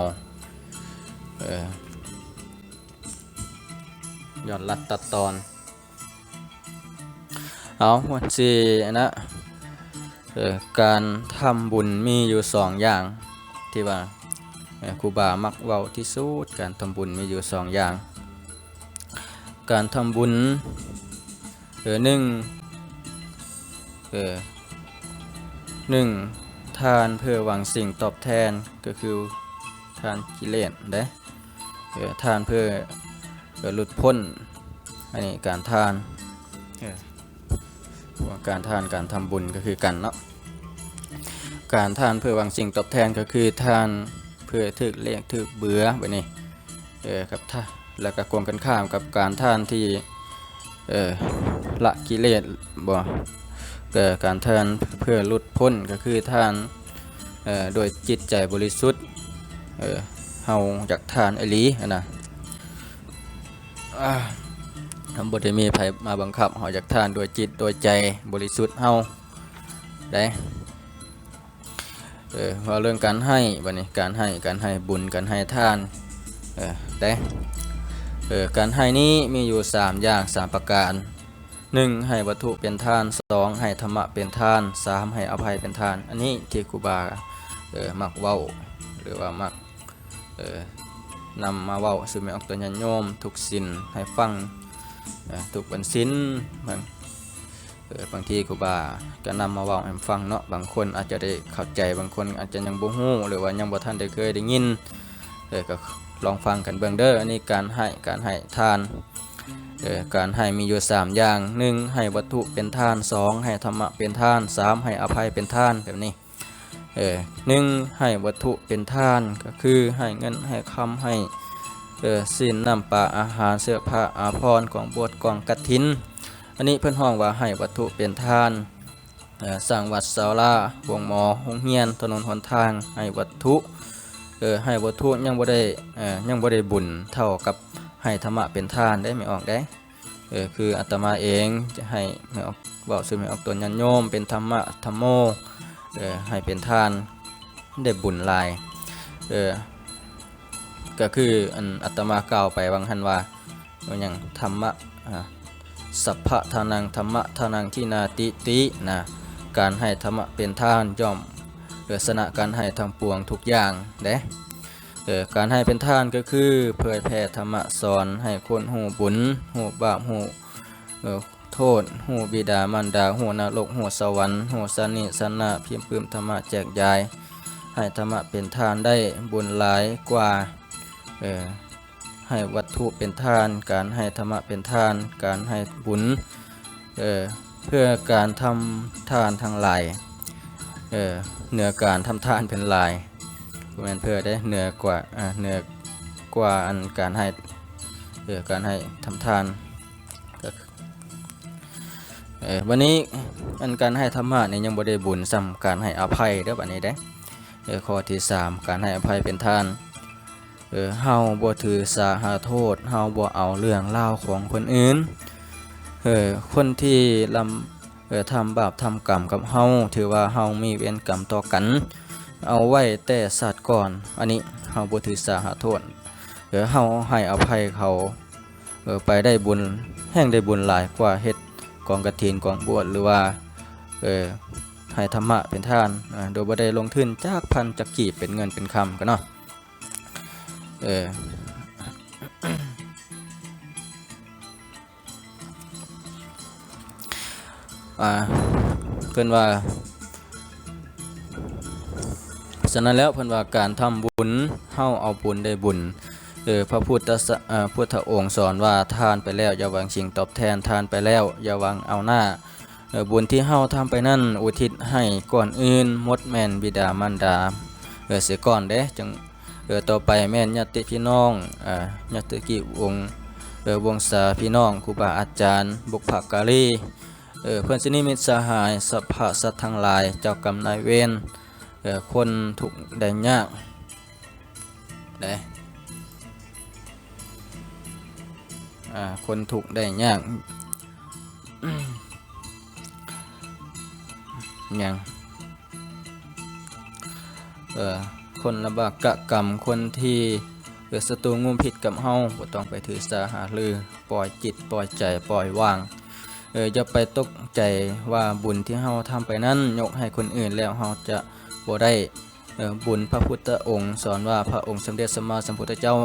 ย้อนลัดตัดตอนเอาวันสินะการทำบุญมีอยู่2อย่างที่ว่าครูบามักเว้าที่สุดการทำบุญมีอยู่2อย่างการทำบุญหนึ่งทานเพื่อหวังสิ่งตอบแทนก็คือทานกิเลสเด้ทานเพื่อหลุดพ้นอันนี้การทานการทานการทำบุญก็คือกันเนาะการทานเพื่อหวังสิ่งตอบแทนก็คือทานเพื่อถึกเลียกถึกเบื่อแบบนี้กับท่าแล้วก็กงกันข้ามกับการทานที่ละกิเลสบ่การทานเพื่อหลุดพ้นก็คือทานโดยจิตใจบริสุทธิ์เฮาจากทานอหลีนะบ่ได้มีไผมาบังคับเฮาจากทานโดยจิตโดยใจบริสุทธิ์เฮาได้ว่าเรื่องการให้บัดนี้การให้บุญการให้ทานได้การให้นี้มีอยู่3อย่าง3ประการ1ให้วัตถุเป็นทาน2ให้ธรรมะเป็นทาน3ให้อภัยเป็นทานอันนี้ที่ครูบามักเว้าหรือว่ามักนำมาเว้าสู่แม่ออกตัวญาติโยมทุกศีลให้ฟังทุกวันศีลบางทีครูบาก็นำมาเว้าให้ฟังเนาะบางคนอาจจะได้เข้าใจบางคนอาจจะยังบ่ฮู้หรือว่ายังบ่ทันได้เคยได้ยินก็ลองฟังกันเบิ่งเด้ออันนี้การให้ทานการให้มีอยู่3อย่าง1ให้วัตถุเป็นทาน2ให้ธรรมะเป็นทาน3ให้อภัยเป็นทานแบบนี้1ให้วัตถุเป็นทานก็คือให้เงินให้คำให้ศีลน้ำปลาอาหารเสื้อผ้าอาภรณ์ของบวชกองกฐินอันนี้เพิ่นฮ้องว่าให้วัตถุเป็นทานสร้างวัดศาลาโรงหมอโรงเรียนถนนหนทางให้วัตถุให้วัตถุยังบ่ได้บุญเท่ากับให้ธรรมะเป็นทานได้ไม่ออกได้คืออาตมาเองจะให้ไม่ออกบอกซึ่งไม่ออกตัวญาติโยมเป็นธรรมะธรรมโมให้เป็นทานได้บุญหลายก็คืออันอาตมากล่าวไปบางหันว่าอย่างธรรมะสัพพะทานังธรรมะทานังที่นาตินะการให้ธรรมะเป็นทานย่อมสนะการให้ทั้งปวงทุกอย่างเด้การให้เป็นทานก็คือเผยแผ่ธรรมะสอนให้คนหูบุญหูบาปหูโทษหูบิดามารดาหูนรกหูสวรรค์หูสันนิสนะเพียงปื้มธรรมะแจกยายให้ธรรมะเป็นทานได้บุญหลายกว่าให้วัตถุเป็นทานการให้ธรรมะเป็นทานการให้บุญเพื่อการทำทานทั้งหลายเหนือการทำทานเป็นหลายแม่นเพื่อได้เหนือกว่าอันการให้ทำทานวันนี้อันการให้ธรรมะนี่ยังบ่ได้บุญซ้ำการให้อภัยเด้อบัดนี้เด้ข้อที่3การให้อภัยเป็นทานเฮาบ่ถือสาหาโทษเฮาบ่เอาเรื่องราวของคนอื่นคนที่ทำบาปทำกรรมกับเฮาถือว่าเฮามีเวรกรรมต่อกันเอาไว้แต่ศาสตร์ก่อนอันนี้เฮาบ่ถือสาหาโทษเฮาให้อภัยเขาไปได้บุญแห่งได้บุญหลายกว่าเฮ็ดกองกฐินกองบวชหรือว่าให้ธรรมะเป็นทานโดยบ่ได้ลงทุนจากพันจักกีบเป็นเงินเป็นคำกันเนาะเพิ่นว่าฉะนั้นแล้วเพิ่นว่าการทำบุญเฮาเอาบุญได้บุญพระพุทธองค์สอนว่าทานไปแล้วอย่าหวังสิ่งตอบแทนทานไปแล้วอย่าหวังเอาหน้าบุญที่เฮาทำไปนั่นอุทิศให้ก่อนอื่นหมดแม่นบิดามารดาเสียก่อนเด้จังต่อไปแม่นญาติพี่น้องญาติกิวงศาพี่น้องครูบาอาจารย์บุพการีเพื่อนสนิทมิตรสหายสัพพะสัตว์ทั้งหลายเจ้ากรรมนายเวรคนทุกข์ได้ยากได้คนทุกข์ได้ยาก หยังคนละบากกะกรรมคนที่ศัตรูงุมผิดกับเฮาบ่ต้องไปถือสาหารือปล่อยจิตปล่อยใจปล่อยวางอย่าไปตกใจว่าบุญที่เฮาทำไปนั้นยกให้คนอื่นแล้วเฮาจะบ่ได้บุญพระพุทธองค์สอนว่าพระองค์สมเด็จสัมมาสัมพุทธเจ้า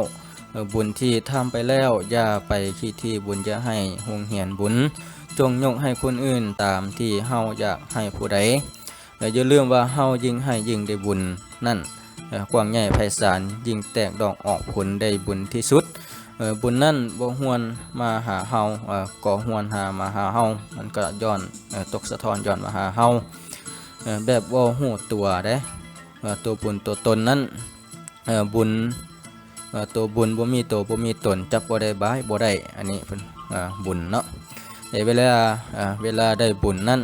บุญที่ทำไปแล้วอย่าไปคิดที่บุญจะให้หวงเหียนบุญจงยกให้คนอื่นตามที่เฮาอยากให้ผู้ใดอย่าลืมว่าเฮายิ่งให้ยิ่งได้บุญนั่นกว้างใหญ่ไพศาลยิ่งแตกดอกออกผลได้บุญที่สุดบุญนั่นบ่ฮวนมาหาเฮาก่อฮวนหามาหาเฮามันก็ย้อนตกสะท้อนย้อนมาหาเฮาแบบบ่ฮู้ตัวเด้ตัวบุญตัวตนนั้นบุญตัวบุญบ่มีตัวบ่มีตนจับบ่ได้บายบ่ได้อันนี้เพิ่นบุญเนาะเวลาได้บุญนั้น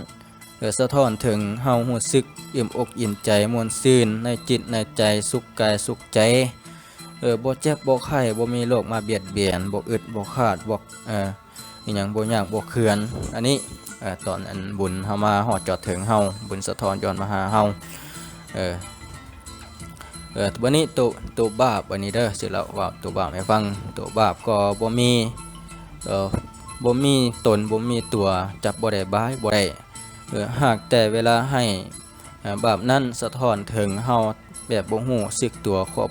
สะท้อนถึงเฮารู้สึกอิ่มอกอิ่มใจม่วนซื่นในจิตในใจสุขกายสุขใจบ่เจ็บบ่ไข้บ่มีโรคมาเบียดเบียนบ่อึดบ่ขาดบ่อีหยังบ่ยากบ่เคือนอันนี้ตอนอันบุญเฮามาฮอดจอดถึงเฮาบุญสะท้อนย้อนมาหาเฮาวันนี้ตัวบาปวันนี้เด้อสิเราว่าตัวบาปให้ฟังตัวบาปก็บ่มีตนบ่มีตัวจับบ่ได้บายบ่ได้หากแต่เวลาให้บาปนั้นสะท้อนถึงเฮาแบบบ่ฮู้สึกตัวครอบ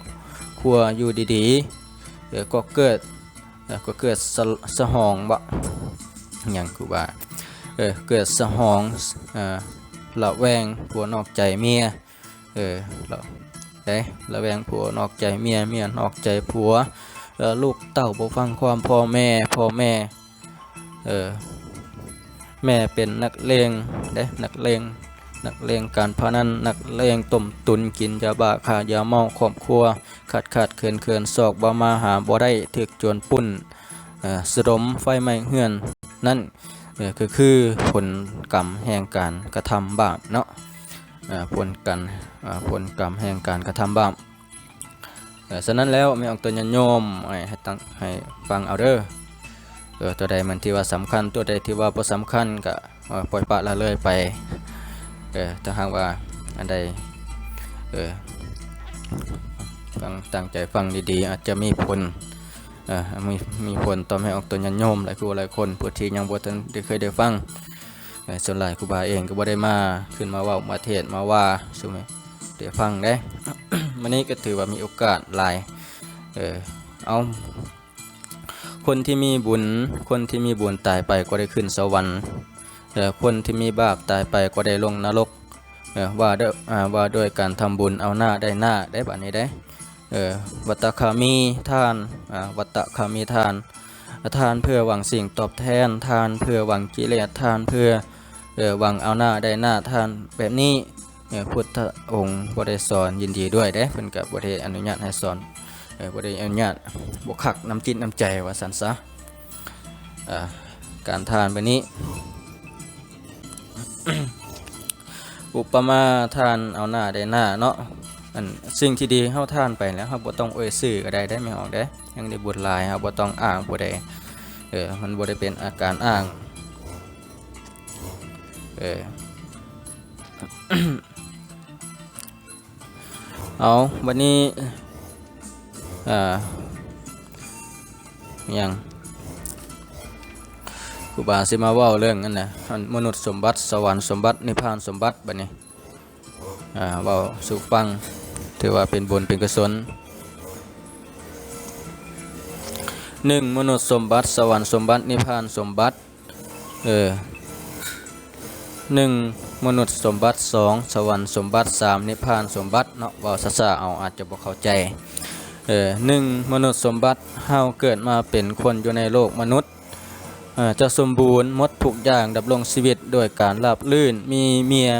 ครัวอยู่ดีๆก็เกิดสะหองบ่หยังคือว่าเกิดสะหองละแวงผัวนอกใจเมียระแวงผัวนอกใจเมียนอกใจผัวลูกเต้าบ่ฟังความพ่อแม่แม่เป็นนักเลงนักเลงการพนันนักเลงต้มตุนกินยาบ้าขายาเมาครอบครัวขาดเขินซอกบ่มาหาบ่ได้ถึกจวนปุ่นสรมไฟไหม้เฮือนนั่นคือผลกรรมแห่งการกระทำบาปเนาะผลกรรมแห่งการกระทำบาปฉะนั้นแล้วไม่ออกตัวญาติโยมให้ฟังเอาเด้อตัวใดมันที่ว่าสำคัญตัวใดที่ว่าบ่สำคัญก็ปล่อยปละละเลยไปถ้าหากว่าอันใดฟังตั้งใจฟังดีๆอาจจะมีผลมีผลต่อให้ออกตัวญาติโยมหลายคนผู้ที่ยังบ่ทันได้เคยได้ฟังส่วนหลายครูบาเองก็บ่ได้มาขึ้นมาเว้ามาเทศมาว่าใช่ไหมเดี๋ยวฟังได้ วันนี้ก็ถือว่ามีโอกาสหลายเอาคนที่มีบุญตายไปก็ได้ขึ้นสวรรค์คนที่มีบาปตายไปก็ได้ลงนรกว่าด้วยการทำบุญเอาหน้าได้บัดนี้ได้วัตตคามีทานทานเพื่อหวังสิ่งตอบแทนทานเพื่อหวังกิเลสทานเพื่อหวังเอาหน้าได้หน้าทานแบบนี้พุทธองค์บ่ได้สอนยินดีด้วยเด้เพิ่นก็บ่ได้อนุญาตให้สอนบ่ได้อนุญาตบ่คักน้ำจิตน้ำใจว่าซั่นซะการทานแบบนี้ อุปมาทานเอาหน้าได้หน้าเนาะอันสิ่งที่ดีเฮาทานไปแล้วเฮาบ่ต้องเอ่ยชื่อก็ได้ไม่ออกเด้ยังได้บุญหลายเฮาบ่ต้องอ้างผู้ใดมันบ่ได้เป็นอาการอ้าง เอาวันนี้ยังครูบาสิมาเว้าเรื่องนั้นนะมนุษย์สมบัติสวรรค์สมบัตินิพพานสมบัติบัดนี้เว้าสู่ฟังถือว่าเป็นบุญเป็นกุศล1มนุษย์สมบัติสวรรค์สมบัตินิพพานสมบัติ1มนุษย์สมบัติ2สวรรค์สมบัติ3นิพพานสมบัติเนาะเว้าซ่าๆเอาอาจจะบ่เข้าใจ1มนุษย์สมบัติเฮาเกิดมาเป็นคนอยู่ในโลกมนุษย์จะสมบูรณ์หมดทุกอย่างดำรงชีวิตโดยการราบรื่นมีเมีย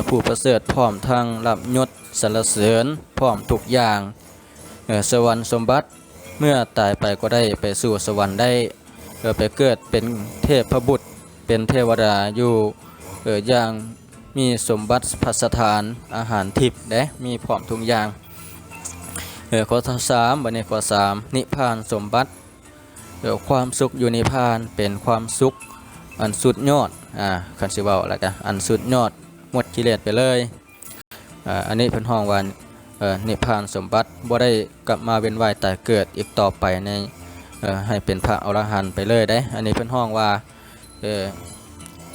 ผู้ประเสริฐพร้อมทั้งรับยศสรรเสริญพร้อมทุกอย่างสวรรค์สมบัติเมื่อตายไปก็ได้ไปสู่สวรรค์ได้ไปเกิดเป็นเทพบุตรเป็นเทวดาอยู่อย่างมีสมบัติภัสถานอาหารทิพย์ได้มีพร้อมทุกอย่างข้อ3บัดนี้ข้อ3นิพพานสมบัติความสุขอยู่นิพพานเป็นความสุข อันสุดยอดคันสิเว้าแล้วก็อันสุดยอดหมดกิเลสไปเลยอันนี้เพิ่นฮ้องว่านิพพานสมบัติบ่ได้กลับมาเวียนว่ายตายเกิดอีกต่อไปในให้เป็นพระอรหันต์ไปเลยได้อันนี้เพิ่นฮ้องว่า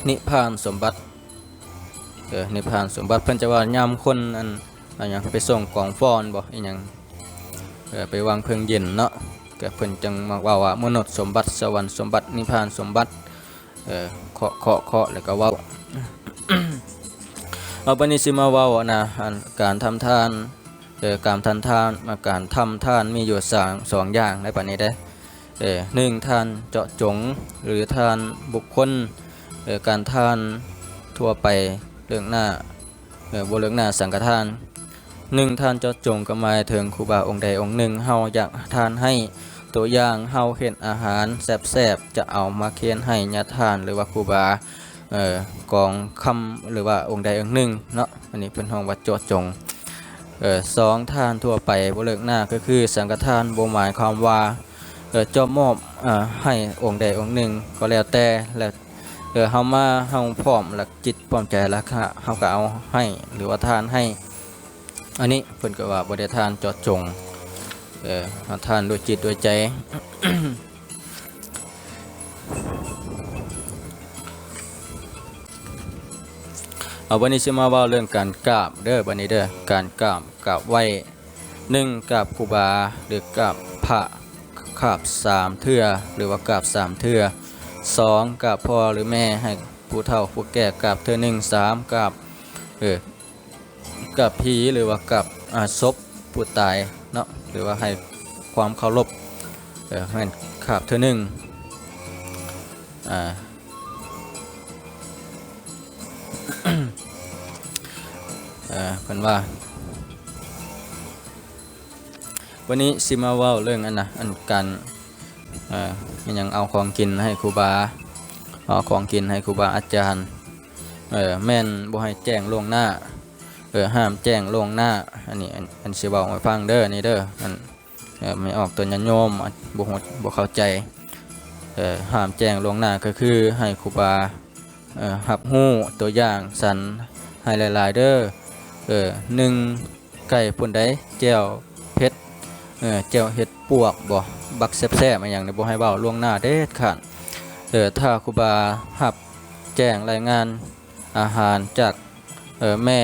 นิพพานสมบัตินิพพานสมบัติเพิ่นจะว่ายามคนอันหยังไปส่งกองฟ้อนบ่อีหยังไปวางเพลิงเย็นเนาะก็เพิ่นจังมาว่าว่ามนุษย์สมบัติสวรรค์สมบัตินิพพานสมบัติเคาะแล้วก็เว้า เอาบัดนี้สิมาเว้านะการทำทานการทำทานการทำทานมีอยู่สองอย่างในบัดนี้ได้หนึ่งทานเจาะจงหรือทานบุคคลการทานทั่วไปเรื่องหน้าบ่เรื่องหน้าสังฆทานหนึ่งทานเจาะจงก็หมายถึงครูบาองค์ใดองค์หนึ่งเฮาอยากทานให้ตัวอย่างเฮาเห็นอาหารแซ่บๆจะเอามาเคียนให้ญาติทานหรือว่าครูบากองคำหรือว่าองค์ใดองค์หนึ่งเนาะอันนี้เป็นห้องวัดเจาะจงสองทานทั่วไปบ่เลิกหน้าก็คือสังฆทานบ่หมายความว่าจะมอบให้องค์ใดองค์หนึ่งก็แล้วแต่แล้วเฮามาเฮาพร้อมหลักจิตพร้อมใจแล้วเฮาก็เอาให้หรือว่าทานให้อันนี้เพิ่นก็ว่าบ่ได้ทานเจาะจงทานด้วยจิตด้วยใจ เอาวันนี้สิมาเว้าเรื่องการกราบเด้อบัดนี้เด้อการกราบไหว้1กราบครูบาหรือกราบพระกราบ3เทื่อหรือว่ากราบ3เทื่อ2กราบพ่อหรือแม่ให้ผู้เฒ่าผู้แก่กราบเทื่อ1 3กราบกราบผีหรือว่ากราบศพผู้ตายเนาะหรือว่าให้ความเคารพให้กราบเทื่อ1เพิ่นว่าวันนี้สิมาเว้าเรื่องอันการมันยังเอาของกินให้ครูบาเอาของกินให้ครูบาอาจารย์แม่นบ่ให้แจ้งล่วงหน้าห้ามแจ้งล่วงหน้าอันนี้อันสิเว้าให้ฟังเด้อนี่เด้อมันไม่ออกตัวญาติโยมบ่เข้าใจห้ามแจ้งล่วงหน้าก็คือให้ครูบารับรู้ตัวอย่างสันให้หลายๆเด้อ1ไก่พุ่นใดแจ่วเผ็ดแจ่วเห็ดปวกบ่บักแซ่บๆมาอย่างนี้บ่ให้เว้าล่วงหน้าเด็ดขาดถ้าครูบารับแจ้งรายงานอาหารจากแม่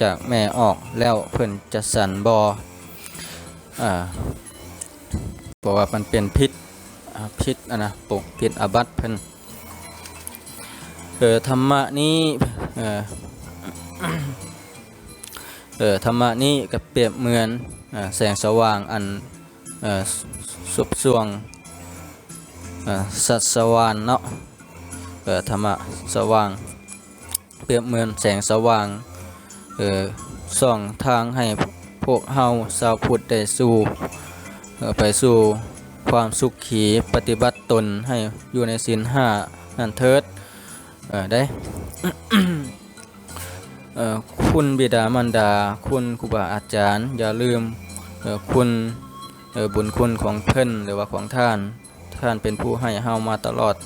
จากแม่ออกแล้วเพิ่นจะสั่นบ่บอกว่ามันเป็นพิษปกพิษอาบัติเพิ่นธรรมะนี้ธรรมะนี้ก็เปรียบเหมือนแสงสว่างอันสุบสวงสัตสว่างเนาะธรรมะสว่างเปรียบเหมือนแสงสว่างส่องทางให้พวกเฮาชาวพุทธได้ไปสู่ความสุขขีปฏิบัติตนให้อยู่ในศีล5นั่นเถิดได้ คุณบิดามารดาคุณครูบาอาจารย์อย่าลืมคุณบุญคุณของเพิ่นหรือว่าของท่านเป็นผู้ให้เฮามาตลอด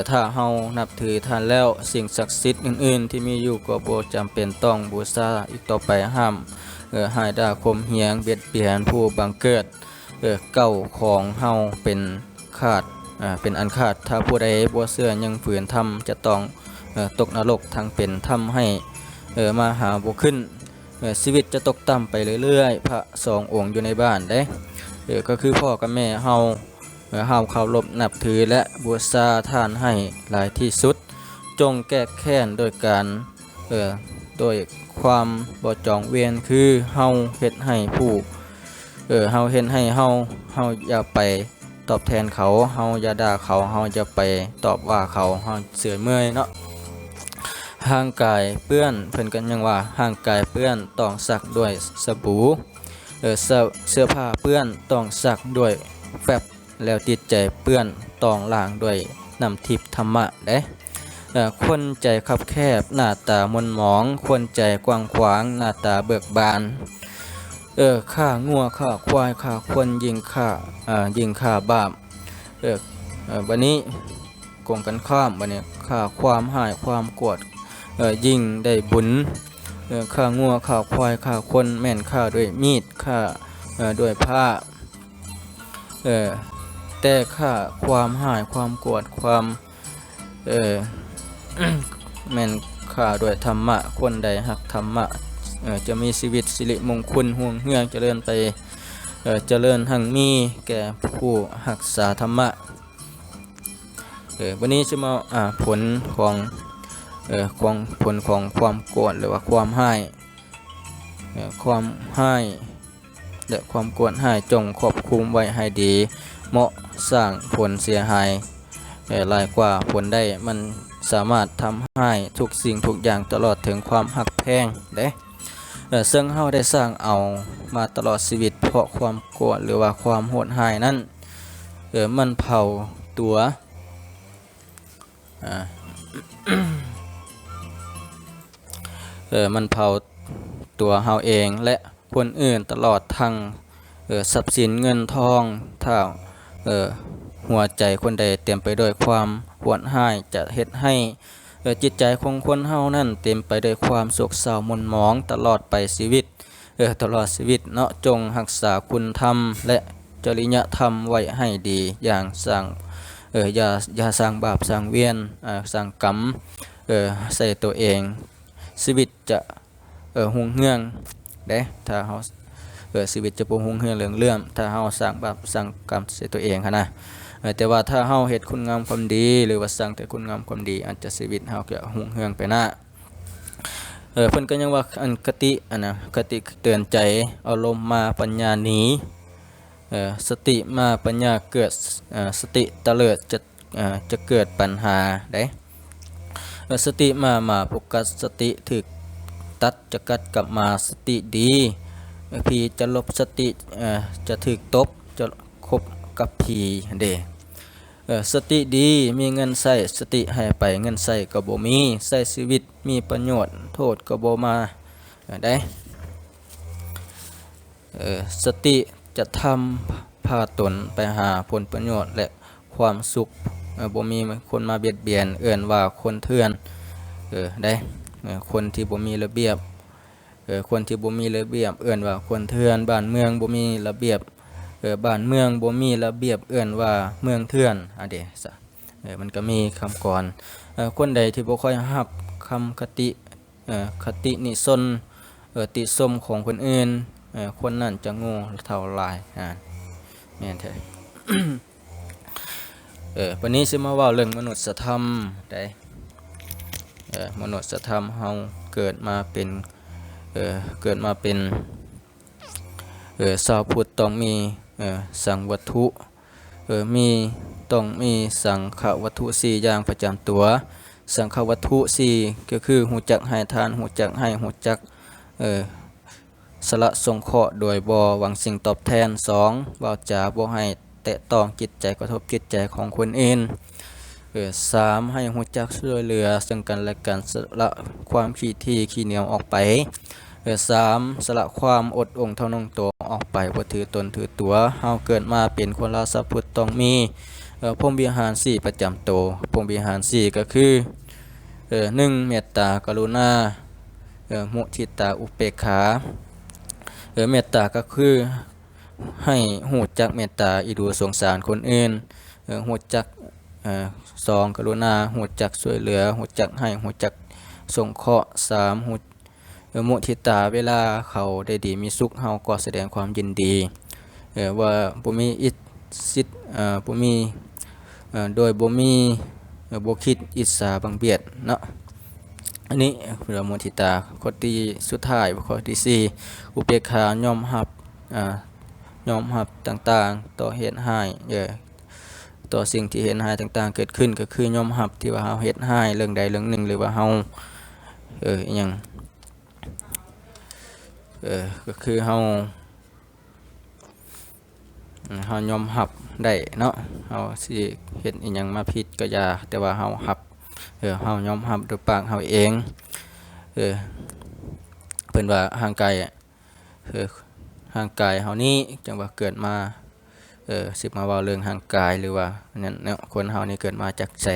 ถ้าเฮานับถือท่านแล้วสิ่งศักดิ์สิทธิ์อื่นๆที่มีอยู่ก็บ่จำเป็นต้องบูชาอีกต่อไปห้ามให้ด่าข่มเหงเบียดเบียนผู้บังเกิดเก้าของเฮาเป็นขาดเป็นอันขาดถ้าผู้ใดบ่เชื่อยังฝืนทำจะต้องตกนรกทั้งเป็นทำให้มาหาบ่ขึ้นชีวิตจะตกต่ำไปเรื่อยๆพระสององค์อยู่ในบ้านได้ก็คือพ่อกับแม่เฮาเคารพนับถือและบูชาท่านให้หลายที่สุดจงแก้แค้นโดยการโดยความบ่จองเวียนคือเฮาเฮ็ดให้ผู้เฮาเฮ็ดให้เฮาอย่าไปตอบแทนเขาเฮาอย่าด่าเขาเฮาอย่าไปตอบว่าเขาเฮาเสื่อเมื่อยเนาะห่างกายเปื้อนเพิ่นกันยังว่าห่างกายเปื้อนต้องซักด้วยสบู่เสื้อผ้าเปื้อนต้องซักด้วยแฟบแล้วจิตใจเปื้อนต้องล้างด้วยน้ำทิพย์ธรรมะเด้คนใจคับแคบหน้าตามนหมองคนใจกว้างขวางหน้าตาเบิกบานฆ่างัวฆ่าควายฆ่าคนยิงฆ่าบาปวันนี้ กงกันข้ามบัดนี้ฆ่าความหายความโกรธยิ่งได้บุญฆ่างัวฆ่าควายฆ่าคนแม่นฆ่าด้วยมีดฆ่าด้วยผ้าแต่ฆ่าความหายความโกรธความเอ่อ แม่นฆ่าด้วยธรรมะคนใดหักธรรมะจะมีชีวิตสิริมงคลห่วงเฮืองเจริญไปเจริญหั่งมีแก่ผู้รักษาธรรมะวันนี้จะมาผลของผลของความโกรธหรือว่าความให้ความให้และความโกรธให้จงควบคุมไว้ให้ดีเหมาะสร้างผลเสียหายหลายกว่าผลได้มันสามารถทำให้ทุกสิ่งทุกอย่างตลอดถึงความหักแพงเด้ซึ่งเฮาได้สร้างเอามาตลอดชีวิตเพราะความโกรธหรือว่าความโหดร้ายนั้นมันเผาตัวมันเผาตัวเฮาเองและคนอื่นตลอดทั้งทรัพย์สินเงินทองถ้าหัวใจคนใดเต็มไปด้วยความหวดร้ายจะเฮ็ดให้จิตใจของคนเฮานั้นเต็มไปด้วยความโศกเศร้าหม่นหมองตลอดไปชีวิตตลอดชีวิตเนาะจงรักษาคุณธรรมและจริยธรรมไว้ให้ดีอย่างสร้างอย่าสร้างบาปสร้างเวียนสร้างกรรมใส่ตัวเองชีวิตจะหุ่งเฮืองเด้ถ้าเฮาชีวิตจะบ่หุ่งเฮืองเรื่องถ้าเฮาสร้างบาปสร้างกรรมใส่ตัวเองหั่นนะแต่ว่าถ้าเฮาเฮ็ดคุณงามความดีหรือว่าสร้างแต่คุณงามความดีอาจจะชีวิตเฮาจะหุ่งเฮืองไปหน้าเพิ่นก็ยังว่าอันคติคติเตือนใจอารมณ์มาปัญญาหนีสติมาปัญญาเกิดสติเตลิดจะเกิดปัญหาได้สติมาโฟกัสสติถึกตัดจะกัดกลับมาสติดีผีจะลบสติจะถึกตบจะคบกับผีเด้สติดีมีเงินใส่สติให้ไปเงินใส่ก็บ่มีใส่ชีวิตมีประโยชน์โทษก็บ่มาได้สติจะทำพาตนไปหาผลประโยชน์และความสุขบ่มีคนมาเบียดเบียนเอิ้นว่าคนเถื่อนได้คนที่บ่มีระเบียบคนที่บ่มีระเบียบเอิ้นว่าคนเถื่อนบ้านเมืองบ่มีระเบียบบ้านเมืองบ่มีระเบียบเอิ้นว่าเมืองเถื่อนเด้ซะมันก็มีคำกรคนใดที่บ่ค่อยรับคำคติคตินิสนติชมของคนอื่นคนนั้นจะโง่เท่าหลายแม่นแท้ วันนี้สิมาเว้าเรื่องมนุษยธรรมได้มนุษยธรรมเฮาเกิดมาเป็นชาวพุทธต้องมีสังวัตถุต้องมีสังฆวัตถุ4อย่างประจำตัวสังฆวัตถุ4ก็คือหูจักให้ทานหูจักให้หูจักสละสงเคราะห์โดยบ่หวังสิ่งตอบแทน2วาจาบ่ให้แตะต้องจิตใจกระทบจิตใจของคนอื่น3ให้รู้จักช่วยเหลือซึ่งกันและกันสละความขี้ที่ขี้เหนียวออกไป3สละความอดองค์เท่าน้องตัวออกไปบ่ถือตนถือตัวเฮาเกิดมาเป็นคนราชพุทธต้องมีพรหมวิหาร4ประจำตัวพรหมวิหาร4ก็คือ1เมตตากรุณามุทิตาอุเบกขาเมตตาก็คือให้หูจักเมตตาอิดูสงสารคนอื่นหูจัก2กรุณาหูจักช่วยเหลือหูจักให้หูจักสงเคราะห์3มุทิตาเวลาเขาได้ดีมีสุขเฮาก็แสดงความยินดีว่าบ่มีอิสิทธิ์บ่มีโดยบ่มีบ่คิดอิจฉาบังเบียดเนาะอันนี้คือมุทิตาข้อที่สุดท้ายข้อที่4อุเบกขายอมรับต่างๆต่อเหตุร้ายต่อสิ่งที่เห็นร้ายต่างๆเกิดขึ้นก็คือยอมรับที่ว่าเฮาเฮ็ดร้ายเรื่องใดเรื่องหนึ่งหรือว่าเฮาอิหยังก็คือเฮายอมรับได้เนาะเฮาสิเฮ็ดอิหยังมาผิดก็อย่าแต่ว่าเฮารับเฮายอมรับด้วยปากเฮาเองเพิ่นว่าร่างกายเฮานี้จังว่าเกิดมา สิมาเว้าเรื่องร่างกายหรือว่านั่นเนาะคนเฮานี่เกิดมาจากใจ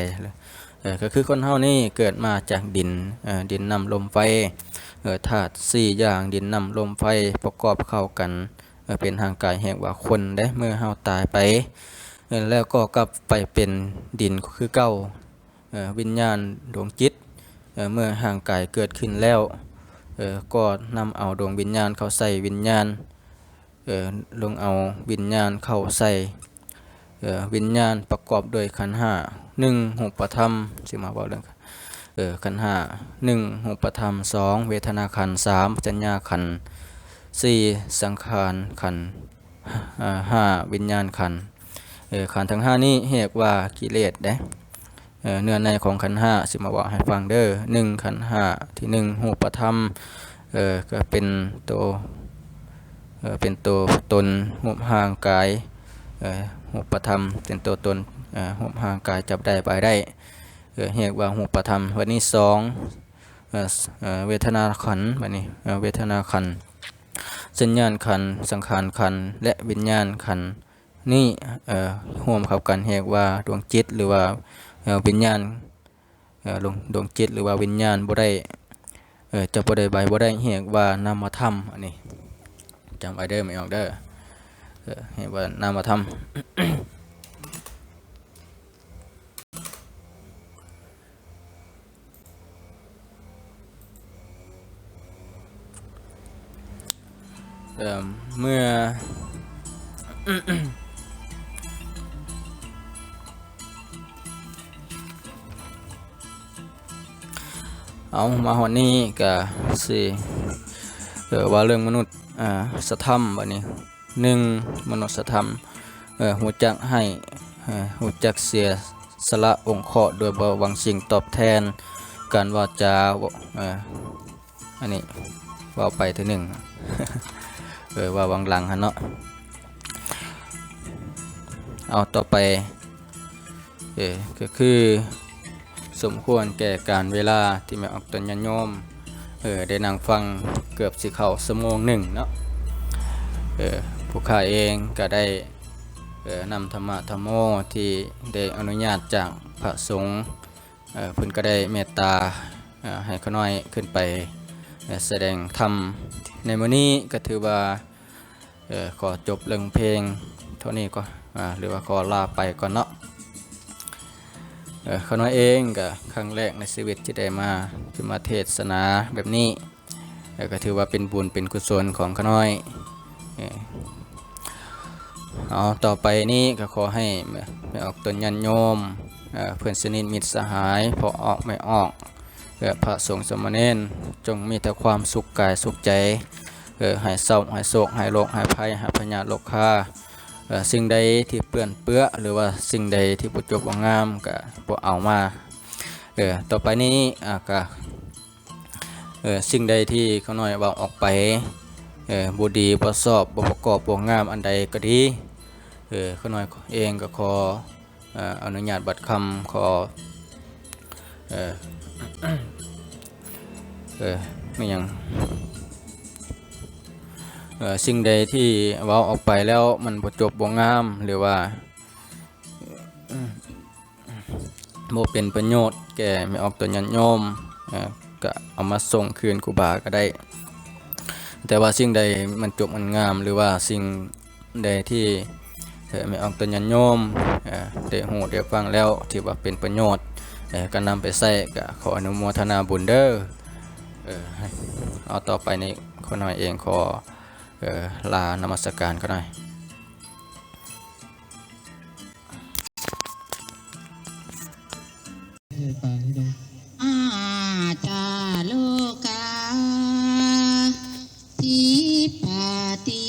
ก็คือคนเฮานี่เกิดมาจากดินดินน้ำลมไฟธาตุ4อย่างดินน้ำลมไฟประกอบเข้ากันเป็นร่างกายแห่งว่าคนได้เมื่อเฮาตายไปแล้วก็กลับไปเป็นดินคือเก่าวิญญาณดวงจิตเมื่อร่างกายเกิดขึ้นแล้วก็นำเอาดวงวิญญาณเข้าใส่วิญญาณลงเอาวิญญาณเข้าใส่วิญญาณประกอบด้วยขันธ์ห้า1รูปธรรมสิมาบอกเรื่องขันธ์ห้า1รูปธรรม2เวทนาขันธ์3สัญญาขันธ์4สังขารขันธ์5วิญญาณขันธ์ขันธ์ทั้ง5นี้เรียกว่ากิเลสเด้เนื้อในของขันธ์ห้าสิมาบอกให้ฟังเด้อ1ขันธ์ห้าที่1รูปธรรมก็เป็นตัวตนรูปร่างกายรูปธรรมเป็นตัวตนรูปร่างกายจับได้ไปได้เรียกว่ารูปธรรมวันนี้2เวทนาขันธ์วันนี้เวทนาขันธ์สัญญาณขันธ์สังขารขันธ์และวิญญาณขันธ์นี่ร่วมเข้ากันเรียกว่าดวงจิตหรือว่าวิญญาณดวงจิตหรือว่าวิญญาณบ่ได้จะบ่ได้ใบบ่ได้เรียกว่านามธรรมอันนี้จำไว้เด้อไม่ออกเด้อเรียกว่านามธรรม เมื่อ เอามาหอนนี้ก็สิว่าเรื่องมนุษย์ธรรมบัดนี้1มนุษยธรรมหูจักให้หูจักเสียสละองค์เคราะห์โดยบ่หวังสิ่งตอบแทนการวาจาอันนี้ว่าไปเทื่อหนึ่ง ว่าวังหลังหั่นเนาะเอาต่อไปก็คือสมควรแก่การเวลาที่แม่ออกตนญาติโยมได้นั่งฟังเกือบสิเข้าชั่วโมงหนึ่งเนาะผู้ข้าเองก็ได้นำธรรมะธรรมโมที่ได้อนุญาตจากพระสงฆ์เพิ่นก็ได้เมตตาให้ข้าน้อยขึ้นไปแสดงธรรมในมื้อนี้ก็ถือว่าขอจบเรื่องเพลงเท่านี้ก็หรือว่าขอลาไปก่อนเนาะข้าน้อยเองก็ครั้งแรกในชีวิตที่ได้มาขึ้นมาเทศนาแบบนี้ก็ถือว่าเป็นบุญเป็นกุศลของข้าน้อยเอาต่อไปนี้ก็ขอให้แม่ออกตนญาติโยมเพื่อนสนิทมิตรสหายพอออกไม่ออกพระสงฆ์สมณเณรจงมีแต่ความสุขกายสุขใจหายเศร้าหายโศกหายโรคหายภัยหายพยาธิโรคฆ่าสิ่งใดที่เปื้อนเปื้อหรือว่าสิ่งใดที่บ่จบบ่งามก็บ่เอามาต่อไปนี้ก็สิ่งใดที่เขาน้อยเว้าออกไปบ่ดีบ่ชอบบ่ประกอบบ่งามอันใดก็ดีเขาน้อยเองก็ขออนุญาตบัดคำขอไม่ยังสิ่งใดที่เว้าออกไปแล้วมันบ่จบบ่งามหรือว่าบ่เป็นประโยชน์แก่แม่ออกตนญาติโยมก็เอามาส่งคืนครูบาก็ได้แต่ว่าสิ่งใดมันจบมันงามหรือว่าสิ่งใดที่แม่ออกตนญาติโยมได้ฮู้ได้ฟังแล้วที่ว่าเป็นประโยชน์ก็นำไปใช้ก็ขออนุโมทนาบุญเด้อเอาต่อไปนี้คนน้อยเองขอลานมัสการก็ได้อาจาโลกาทิปติ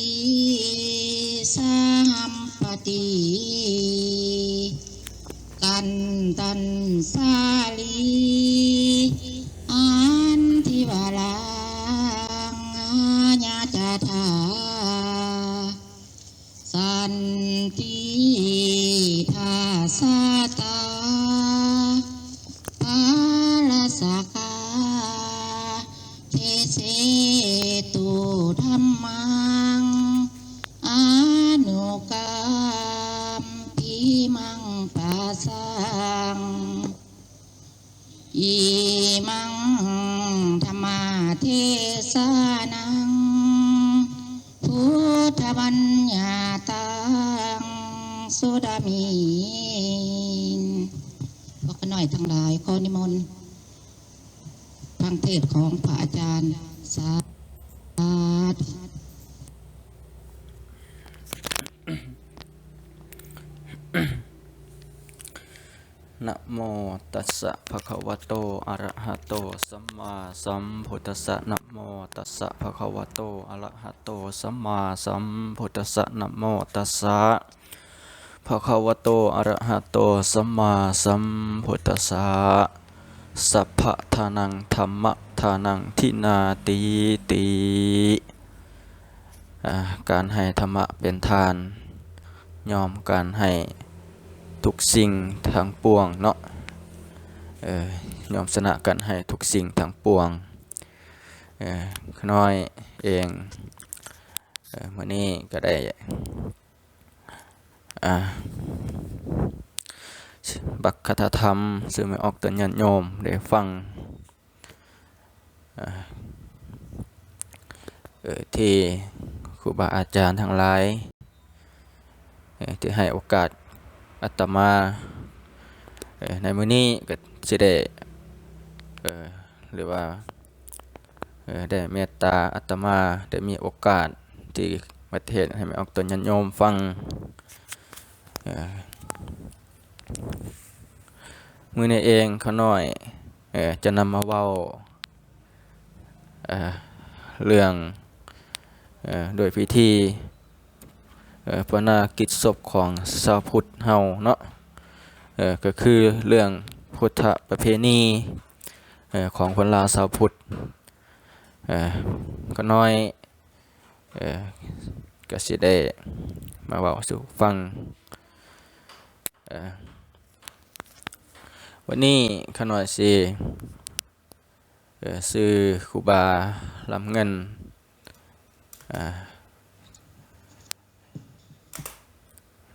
สัมปติกันตันสาลีอันทิวาลังญาจาธาสันติทาสาตาปาลสกาเทเสตุธัมมังอนุกา ดามีนพวกหน่อยทั้งหลายขอนิมนต์ฟังเทศน์ของพระอาจารย์สาธุ นะโมตัสสะภะคะวะโตอะระหะโตสัมมาสัมพุทธัสสะนะโมตัสสะภะคะวะโตอะระหะโตสัมมาสัมพุทธัสสะนะโมตัสสะภะคะวะโตอะระหะโตสัมมาสัมพุทธัสสะสัพพะทานังธัมมะทานังทินาติติการให้ธรรมะเป็นทานยอมการให้ทุกสิ่งทั้งปวงเนาะยอมชนะกันให้ทุกสิ่งทั้งปวงขน้อยเองมื้อนี้ก็ได้บักคทธรรมซึ่งไม่ออกตนญาติโยมได้ฟังที่ครูบาอาจารย์ทั้งหลายที่ให้โอกาสอาตมาในมื้อนี้ก็สิได้หรือว่าได้เมตตาอาตมาได้มีโอกาสที่ประเทศให้ไม่ออกตนญาติโยมฟังมื้อนี้เองเขาน้อยจะนำมาเว้าเรื่องโดยพิธีปนากิจศพของชาวพุทธเฮาเนาะก็คือเรื่องพุทธประเพณีของคนลาวชาวพุทธก็น้อยก็สิได้มาเว้าสู่ฟังวันนี้ข้าน้อยสิซื้อครูบาลำเงิน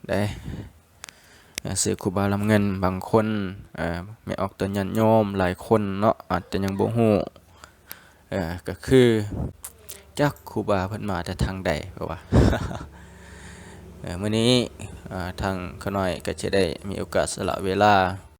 ได้ซื้อครูบาลำเงินบางคนไม่ออกตนญาติโยมหลายคนเนาะอาจจะยังบ่ฮู้ก็คือจักครูบาเพิ่นมาแต่ทางใดก็ว่า มื้อนี้ทางข้าน้อยก็จะได้มีโอกาสสละเวลา